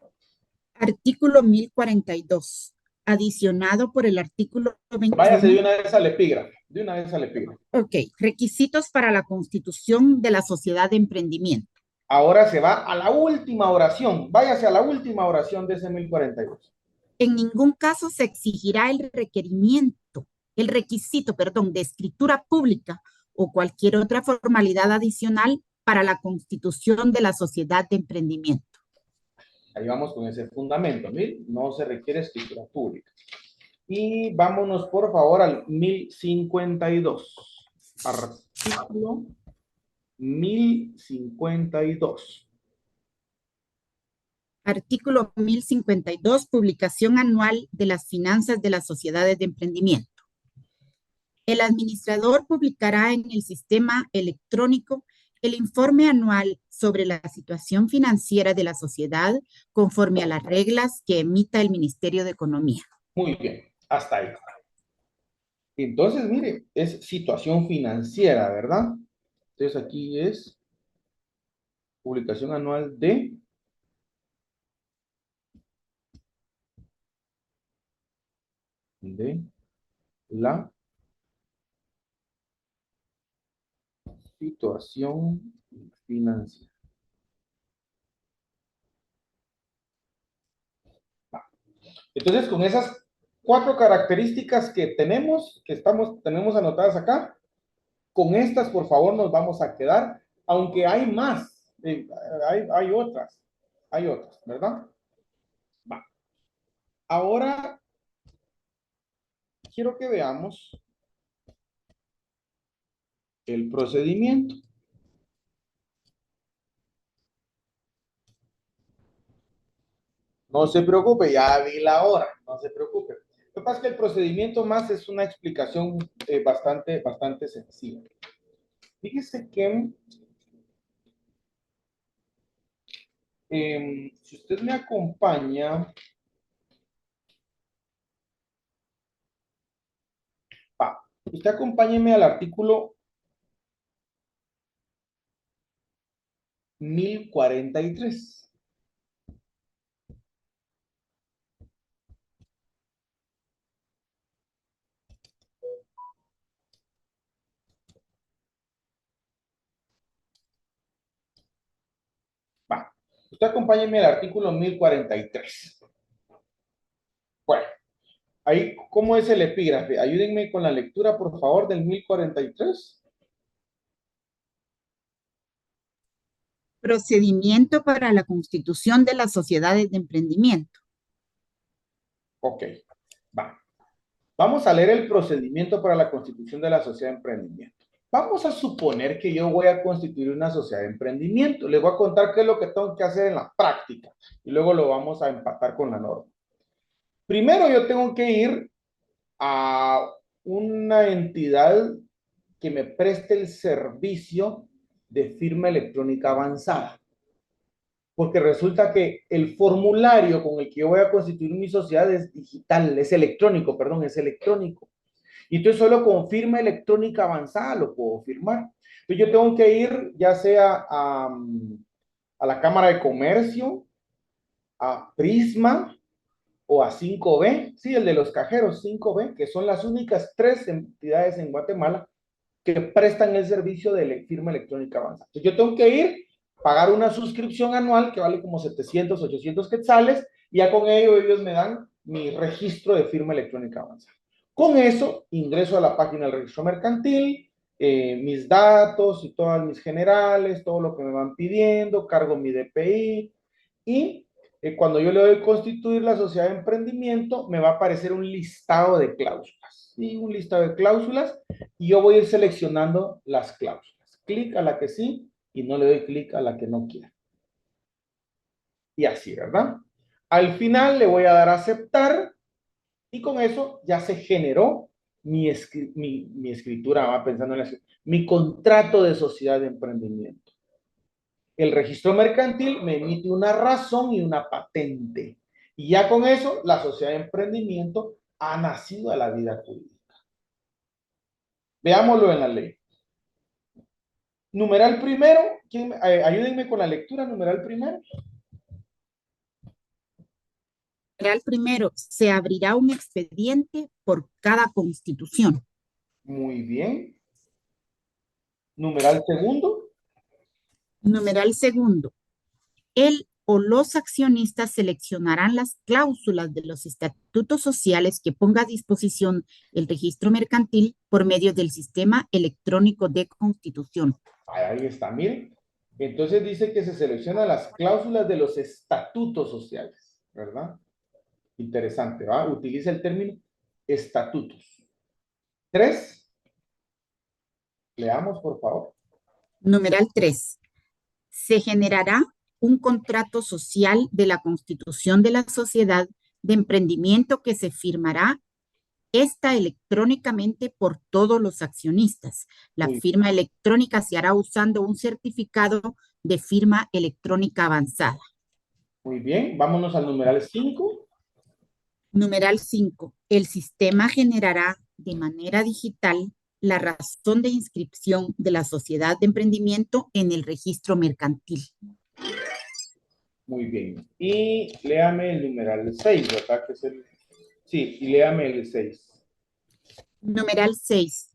Speaker 4: Artículo 1042. adicionado por el artículo
Speaker 1: Váyase de
Speaker 4: 21.
Speaker 1: una vez al epígrafe. De una vez al epígrafe.
Speaker 4: Ok, requisitos para la constitución de la sociedad de emprendimiento.
Speaker 1: Ahora se va a la última oración. Váyase a la última oración de ese 1042.
Speaker 4: En ningún caso se exigirá el requisito, perdón, de escritura pública o cualquier otra formalidad adicional para la constitución de la sociedad de emprendimiento.
Speaker 1: Ahí vamos con ese fundamento. No se requiere escritura pública. Y vámonos por favor al 1052. Artículo 1052.
Speaker 4: Artículo 1052, publicación anual de las finanzas de las sociedades de emprendimiento. El administrador publicará en el sistema electrónico el informe anual sobre la situación financiera de la sociedad conforme a las reglas que emita el Ministerio de Economía.
Speaker 1: Muy bien, hasta ahí. Entonces, mire, es situación financiera, ¿verdad? Entonces aquí es publicación anual de la situación financiera. Entonces, con esas 4 características que tenemos anotadas acá, con estas, por favor, nos vamos a quedar, aunque hay más, hay otras, ¿verdad? Va. Ahora, quiero que veamos el procedimiento. No se preocupe, ya vi la hora, no se preocupe. Lo que pasa es que el procedimiento más es una explicación bastante sencilla. Fíjese que si usted me acompaña, usted acompáñeme al artículo 1043. Usted acompáñeme al artículo 1043. Bueno, ahí, ¿cómo es el epígrafe? Ayúdenme con la lectura, por favor, del 1043.
Speaker 4: Procedimiento para la constitución de las sociedades de emprendimiento.
Speaker 1: Ok, va. Vamos a leer el procedimiento para la constitución de la sociedad de emprendimiento. Vamos a suponer que yo voy a constituir una sociedad de emprendimiento. Les voy a contar qué es lo que tengo que hacer en la práctica y luego lo vamos a empatar con la norma. Primero yo tengo que ir a una entidad que me preste el servicio de firma electrónica avanzada. Porque resulta que el formulario con el que yo voy a constituir mi sociedad es digital, es electrónico, perdón, es electrónico. Y entonces solo con firma electrónica avanzada lo puedo firmar. Entonces yo tengo que ir ya sea a la Cámara de Comercio, a Prisma o a 5B, sí, el de los cajeros 5B, que son las únicas 3 entidades en Guatemala que prestan el servicio de firma electrónica avanzada. Entonces yo tengo que ir, pagar una suscripción anual que vale como 700, 800 quetzales, y ya con ello ellos me dan mi registro de firma electrónica avanzada. Con eso ingreso a la página del registro mercantil, mis datos y todas mis generales, todo lo que me van pidiendo, cargo mi DPI y cuando yo le doy constituir la sociedad de emprendimiento, me va a aparecer un listado de cláusulas. ¿Sí? Un listado de cláusulas y yo voy a ir seleccionando las cláusulas. Clic a la que sí y no le doy clic a la que no quiera. Y así, ¿verdad? Al final le voy a dar a aceptar y con eso ya se generó mi escritura, va pensando en mi contrato de sociedad de emprendimiento. El registro mercantil me emite una razón y una patente. Y ya con eso, la sociedad de emprendimiento ha nacido a la vida jurídica. Veámoslo en la ley. Numeral primero, ayúdenme con la lectura, numeral primero.
Speaker 4: Numeral primero, se abrirá un expediente por cada constitución.
Speaker 1: Muy bien. Numeral segundo.
Speaker 4: Numeral segundo, el o los accionistas seleccionarán las cláusulas de los estatutos sociales que ponga a disposición el registro mercantil por medio del sistema electrónico de constitución.
Speaker 1: Ahí está, miren. Entonces dice que se seleccionan las cláusulas de los estatutos sociales, ¿verdad? Interesante, ¿va? Utiliza el término estatutos. 3. Leamos, por favor.
Speaker 4: Numeral 3. Se generará un contrato social de la constitución de la sociedad de emprendimiento que se firmará electrónicamente por todos los accionistas. La
Speaker 1: Muy,
Speaker 4: firma electrónica se hará usando un certificado de firma electrónica avanzada.
Speaker 1: muy bien. Vámonos al numeral 5.
Speaker 4: Numeral 5. El sistema generará de manera digital la razón de inscripción de la sociedad de emprendimiento en el registro mercantil.
Speaker 1: Muy bien. Y léame el numeral 6, ¿verdad? Que es el... Sí, y léame el 6.
Speaker 4: Numeral 6.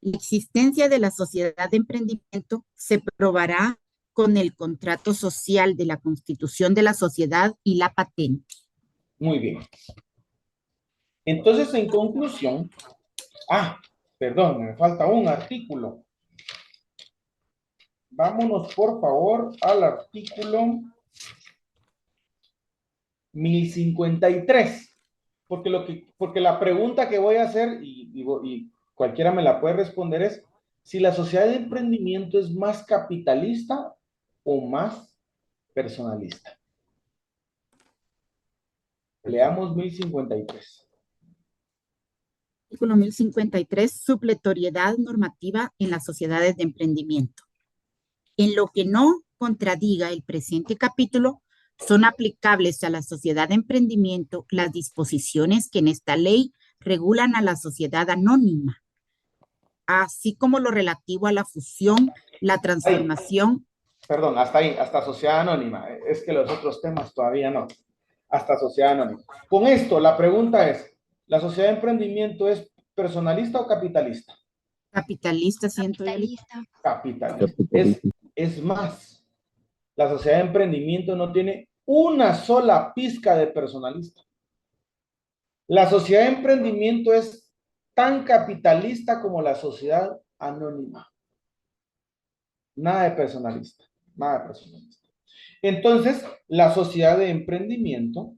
Speaker 4: La existencia de la sociedad de emprendimiento se probará con el contrato social de la constitución de la sociedad y la patente.
Speaker 1: Muy bien. Entonces, en conclusión, perdón, me falta un artículo. Vámonos, por favor, al artículo 1053. Porque la pregunta que voy a hacer, y cualquiera me la puede responder, es si la sociedad de emprendimiento es más capitalista o más personalista. Leamos 1053.
Speaker 4: Artículo 1053, supletoriedad normativa en las sociedades de emprendimiento. En lo que no contradiga el presente capítulo, son aplicables a la sociedad de emprendimiento las disposiciones que en esta ley regulan a la sociedad anónima, así como lo relativo a la fusión, la transformación.
Speaker 1: Perdón, hasta ahí, hasta sociedad anónima. Es que los otros temas todavía no. Hasta sociedad anónima. Con esto, la pregunta es, ¿la sociedad de emprendimiento es personalista o capitalista?
Speaker 4: Capitalista, siento yo.
Speaker 1: Capitalista. Es más, la sociedad de emprendimiento no tiene una sola pizca de personalista. La sociedad de emprendimiento es tan capitalista como la sociedad anónima. Nada de personalista, nada de personalista. Entonces, la sociedad de emprendimiento,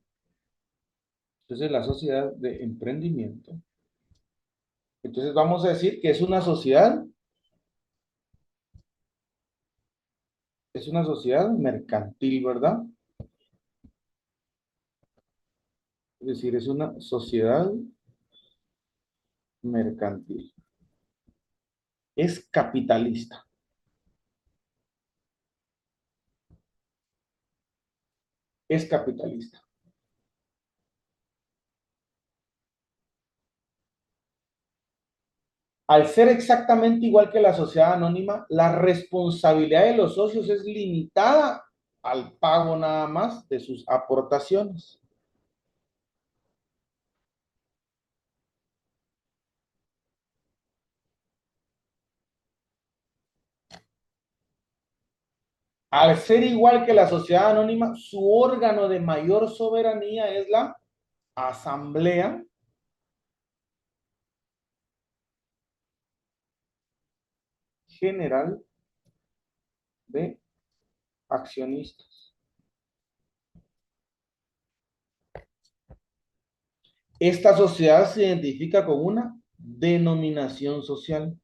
Speaker 1: entonces vamos a decir que es una sociedad mercantil, ¿verdad? Es decir, es una sociedad mercantil. Es capitalista. Es capitalista. Al ser exactamente igual que la sociedad anónima, la responsabilidad de los socios es limitada al pago nada más de sus aportaciones. Al ser igual que la sociedad anónima, su órgano de mayor soberanía es la Asamblea General de Accionistas. Esta sociedad se identifica con una denominación social.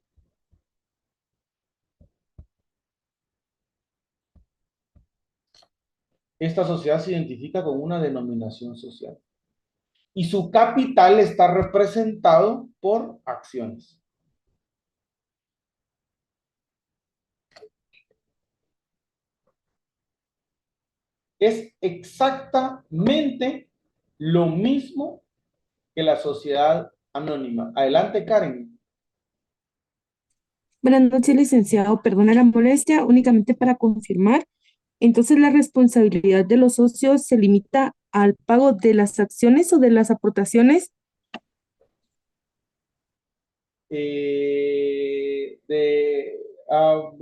Speaker 1: Esta sociedad se identifica con una denominación social. Y su capital está representado por acciones. Es exactamente lo mismo que la sociedad anónima. Adelante, Karen.
Speaker 5: Buenas noches, licenciado. Perdone la molestia, únicamente para confirmar. Entonces, la responsabilidad de los socios se limita al pago de las acciones o de las aportaciones.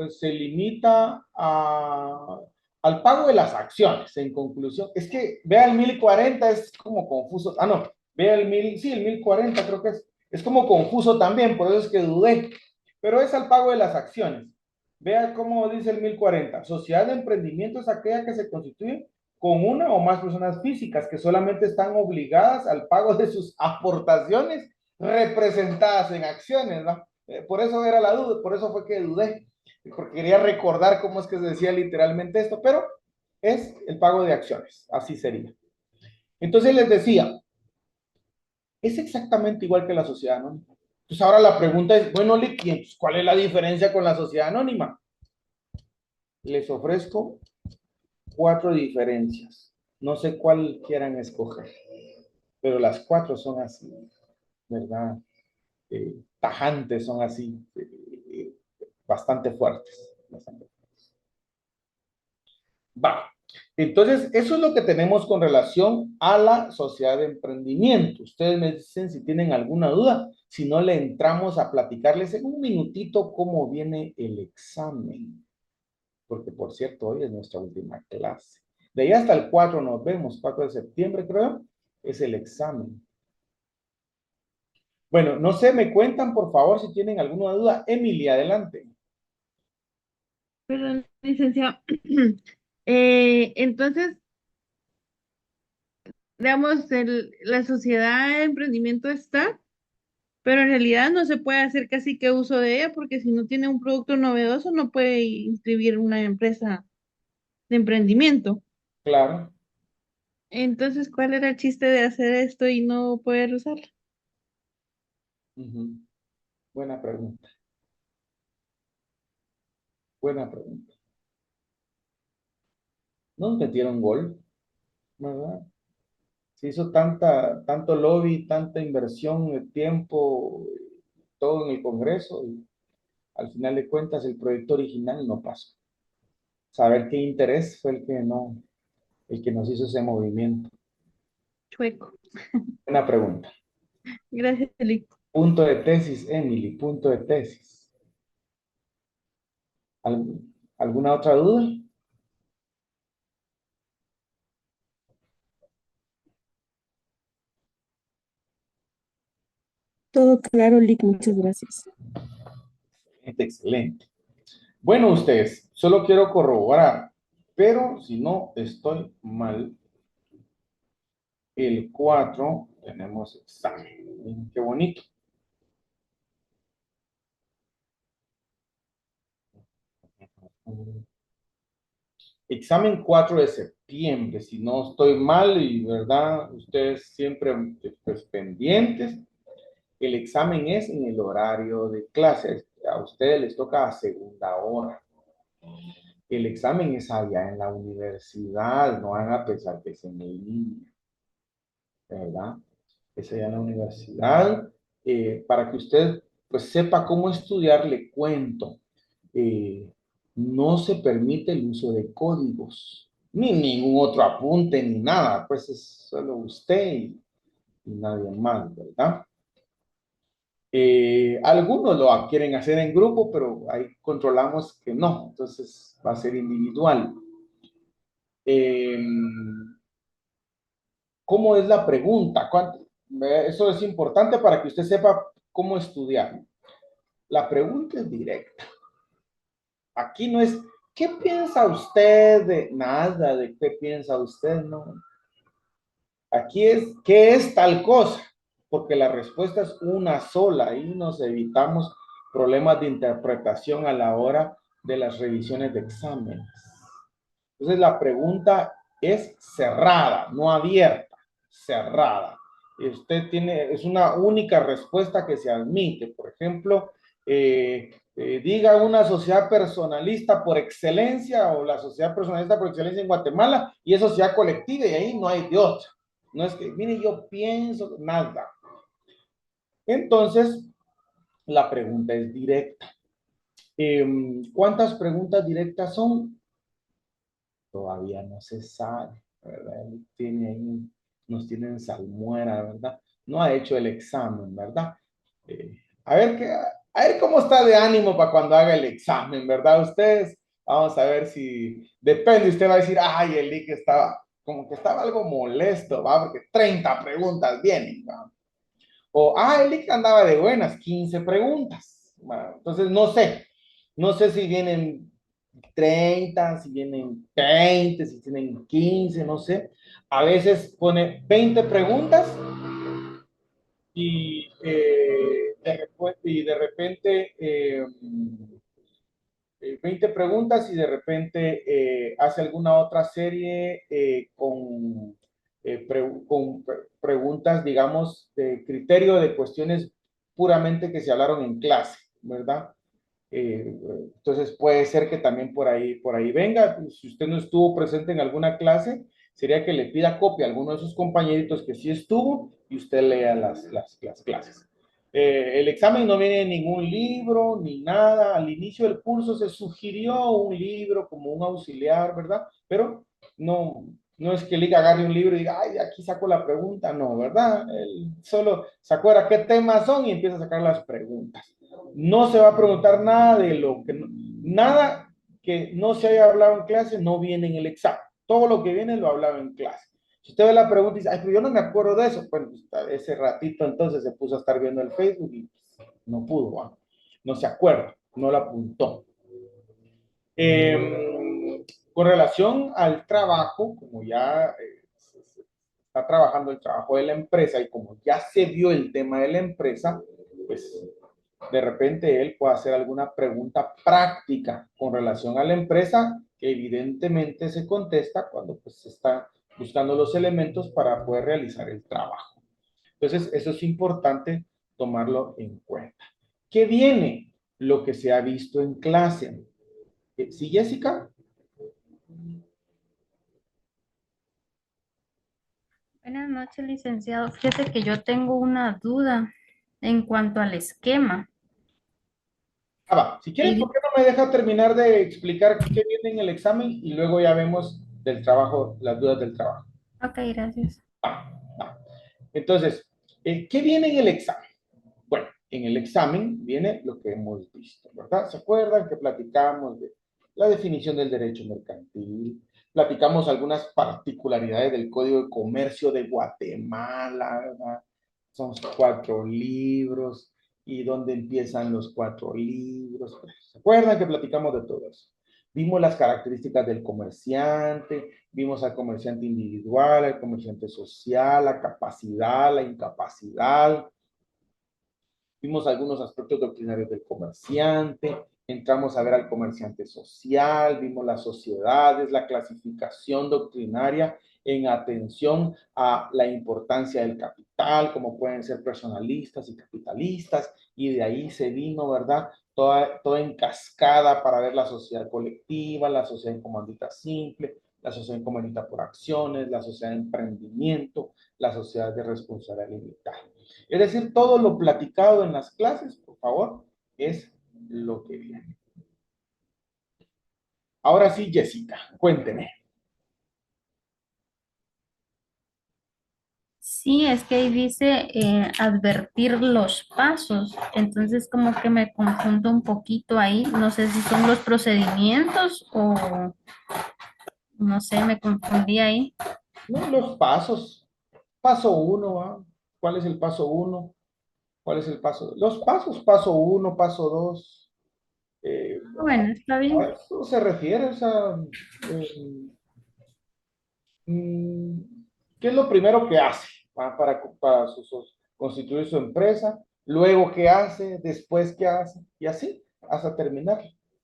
Speaker 1: Se limita al pago de las acciones, en conclusión. Es que vea el 1040, es como confuso. Ah, no, vea el 1000, sí, el 1040 creo que es como confuso también, por eso es que dudé. Pero es al pago de las acciones. Vea cómo dice el 1040. Sociedad de emprendimiento es aquella que se constituye con una o más personas físicas que solamente están obligadas al pago de sus aportaciones representadas en acciones, ¿no? Por eso era la duda, por eso fue que dudé, porque quería recordar cómo es que se decía literalmente esto, pero es el pago de acciones, así sería. Entonces les decía, es exactamente igual que la sociedad anónima. Entonces ahora la pregunta es, bueno, Lick, ¿cuál es la diferencia con la sociedad anónima? Les ofrezco 4 diferencias. No sé cuál quieran escoger, pero las 4 son así, ¿verdad? Tajantes, son así, bastante fuertes. Va. Entonces, eso es lo que tenemos con relación a la sociedad de emprendimiento. Ustedes me dicen si tienen alguna duda, si no le entramos a platicarles en un minutito cómo viene el examen. Porque, por cierto, hoy es nuestra última clase. De ahí hasta el 4 nos vemos, 4 de septiembre creo, es el examen. Bueno, no sé, me cuentan por favor si tienen alguna duda. Emily, adelante.
Speaker 2: Perdón, licenciado. Entonces, digamos, la sociedad de emprendimiento está, pero en realidad no se puede hacer casi que uso de ella porque si no tiene un producto novedoso no puede inscribir una empresa de emprendimiento.
Speaker 1: Claro.
Speaker 2: Entonces, ¿cuál era el chiste de hacer esto y no poder usarla?
Speaker 1: Ujú. Buena pregunta. Buena pregunta. Nos metieron gol, ¿verdad? Se hizo tanto lobby, tanta inversión de tiempo, todo en el Congreso, y al final de cuentas el proyecto original no pasó. Saber qué interés fue el que nos hizo ese movimiento.
Speaker 2: Chueco.
Speaker 1: Una pregunta.
Speaker 2: Gracias, Eli.
Speaker 1: Punto de tesis, Emily, punto de tesis. ¿Alguna otra duda?
Speaker 5: Todo claro, Lick, muchas gracias.
Speaker 1: Excelente. Bueno, ustedes, solo quiero corroborar, pero si no estoy mal, el 4 tenemos examen. Miren qué bonito. Examen 4 de septiembre, si no estoy mal y verdad, ustedes siempre pues, pendientes. El examen es en el horario de clases. A ustedes les toca a segunda hora. El examen es allá en la universidad, no van a pensar que es en línea, ¿verdad? Es allá en la universidad. Para que usted pues sepa cómo estudiar, le cuento. Eh, no se permite el uso de códigos, ni ningún otro apunte, ni nada, pues es solo usted y nadie más, ¿verdad? Algunos lo quieren hacer en grupo, pero ahí controlamos que no, entonces va a ser individual. Eh, ¿Cómo es la pregunta? Eso es importante para que usted sepa cómo estudiar. La pregunta es directa. Aquí no es, ¿qué piensa usted de nada? ¿De qué piensa usted? No. Aquí es, ¿qué es tal cosa? Porque la respuesta es una sola y nos evitamos problemas de interpretación a la hora de las revisiones de exámenes. Entonces la pregunta es cerrada, no abierta, cerrada. Y usted tiene, es una única respuesta que se admite. Por ejemplo, diga una sociedad personalista por excelencia o la sociedad personalista por excelencia en Guatemala y es sociedad colectiva y ahí no hay de otra. No es que, mire, yo pienso, nada. Entonces, la pregunta es directa. ¿Cuántas preguntas directas son? Todavía no se sabe, ¿verdad? Tiene ahí nos tiene en salmuera, ¿verdad? No ha hecho el examen, ¿verdad? A ver a ver cómo está de ánimo para cuando haga el examen, ¿verdad? Ustedes, vamos a ver si, depende, usted va a decir, ay, el Lick estaba, como que estaba algo molesto, ¿va? Porque 30 preguntas vienen, ¿va? O, el Lick andaba de buenas, 15 preguntas, ¿va? Entonces, no sé si vienen 30, si vienen 20, si tienen 15, no sé. A veces pone 20 preguntas y, y de repente 20 preguntas y de repente hace alguna otra serie con preguntas, digamos, de criterio de cuestiones puramente que se hablaron en clase, ¿verdad? Entonces puede ser que también por ahí venga. Si usted no estuvo presente en alguna clase, sería que le pida copia a alguno de sus compañeritos que sí estuvo y usted lea las clases. El examen no viene en ningún libro ni nada. Al inicio del curso se sugirió un libro como un auxiliar, ¿verdad? Pero no es que el agarre un libro y diga, ay, aquí saco la pregunta, no, ¿verdad? Él solo se acuerda qué temas son y empieza a sacar las preguntas. No se va a preguntar nada de nada que no se haya hablado en clase no viene en el examen. Todo lo que viene lo hablaba en clase. Si usted ve la pregunta y dice, ay, pero yo no me acuerdo de eso, bueno, ese ratito entonces se puso a estar viendo el Facebook y no pudo, ¿no? No se acuerda, no lo apuntó. Con relación al trabajo, como ya está trabajando el trabajo de la empresa y como ya se vio el tema de la empresa, pues de repente él puede hacer alguna pregunta práctica con relación a la empresa que evidentemente se contesta cuando pues se está buscando los elementos para poder realizar el trabajo. Entonces, eso es importante tomarlo en cuenta. ¿Qué viene? Lo que se ha visto en clase. ¿Sí, Jessica?
Speaker 6: Buenas noches, licenciado. Fíjese que yo tengo una duda en cuanto al esquema.
Speaker 1: Va. Si quieres,
Speaker 6: Y
Speaker 1: ¿por qué no me deja terminar de explicar qué viene en el examen y luego ya vemos del trabajo, las dudas del trabajo?
Speaker 6: ok, gracias.
Speaker 1: Va. Entonces, ¿qué viene en el examen? Bueno, en el examen viene lo que hemos visto, ¿verdad? ¿Se acuerdan que platicamos de la definición del derecho mercantil? Platicamos algunas particularidades del Código de Comercio de Guatemala, ¿verdad? Son 4 libros y dónde empiezan los 4 libros. ¿Se acuerdan que platicamos de todo eso? Vimos las características del comerciante, vimos al comerciante individual, al comerciante social, la capacidad, la incapacidad. Vimos algunos aspectos doctrinarios del comerciante, entramos a ver al comerciante social, vimos las sociedades, la clasificación doctrinaria en atención a la importancia del capital, como pueden ser personalistas y capitalistas, y de ahí se vino, ¿verdad? Toda en cascada para ver la sociedad colectiva, la sociedad en comandita simple, la sociedad en comandita por acciones, la sociedad de emprendimiento, la sociedad de responsabilidad limitada. Es decir, todo lo platicado en las clases, por favor, es lo que viene. Ahora sí, Jessica, cuénteme.
Speaker 6: Sí, es que ahí dice advertir los pasos. Entonces como que me confundo un poquito ahí. No sé si son los procedimientos o no sé, me confundí ahí.
Speaker 1: No, los pasos. Paso 1, ¿ah? ¿Cuál es el paso 1? ¿Cuál es el paso? Los pasos, paso 1, paso 2.
Speaker 6: Bueno, está
Speaker 1: A
Speaker 6: bien.
Speaker 1: eso se refiere, o sea, eh, mm, ¿qué es lo primero que hace para constituir su empresa? Luego, ¿qué hace? Después, ¿qué hace? Y así, hasta terminar,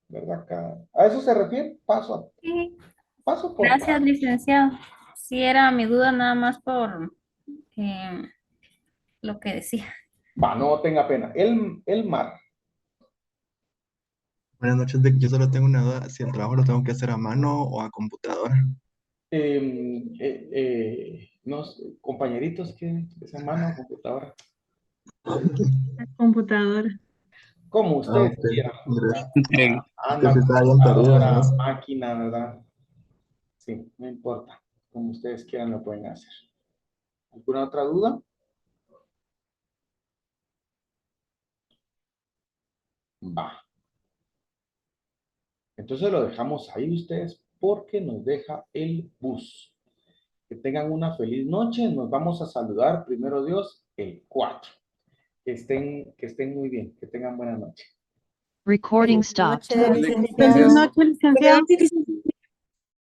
Speaker 1: ¿verdad? A eso se refiere,
Speaker 6: Sí,
Speaker 1: paso por
Speaker 6: gracias,
Speaker 1: paso.
Speaker 6: licenciado. Sí, era mi duda nada más por eh, lo que decía.
Speaker 1: Va, no tenga pena. El mar.
Speaker 7: Buenas noches, yo solo tengo una duda, si el trabajo lo tengo que hacer a mano o a computadora.
Speaker 1: No, compañeritos, ¿qué es a mano o computadora?
Speaker 2: La computadora.
Speaker 1: Como
Speaker 7: Ah,
Speaker 1: ustedes
Speaker 7: ok,
Speaker 1: quieran.
Speaker 7: gracias. Es que
Speaker 1: Anda,
Speaker 7: sí estaba bien perdido en
Speaker 1: computadora,
Speaker 7: eso.
Speaker 1: máquina, ¿verdad? Sí, no importa. Como ustedes quieran lo pueden hacer. ¿Alguna otra duda? Va. Entonces lo dejamos ahí ustedes porque nos deja el bus. Que tengan una feliz noche. Nos vamos a saludar, primero Dios, el 4. Que estén muy bien. Que tengan buena noche.
Speaker 3: Recording
Speaker 4: Feliz
Speaker 3: stopped.
Speaker 4: noche,
Speaker 1: Feliz
Speaker 4: licenciado.
Speaker 2: Feliz noche,
Speaker 5: Buenas
Speaker 2: licenciado.
Speaker 5: noches, licenciado.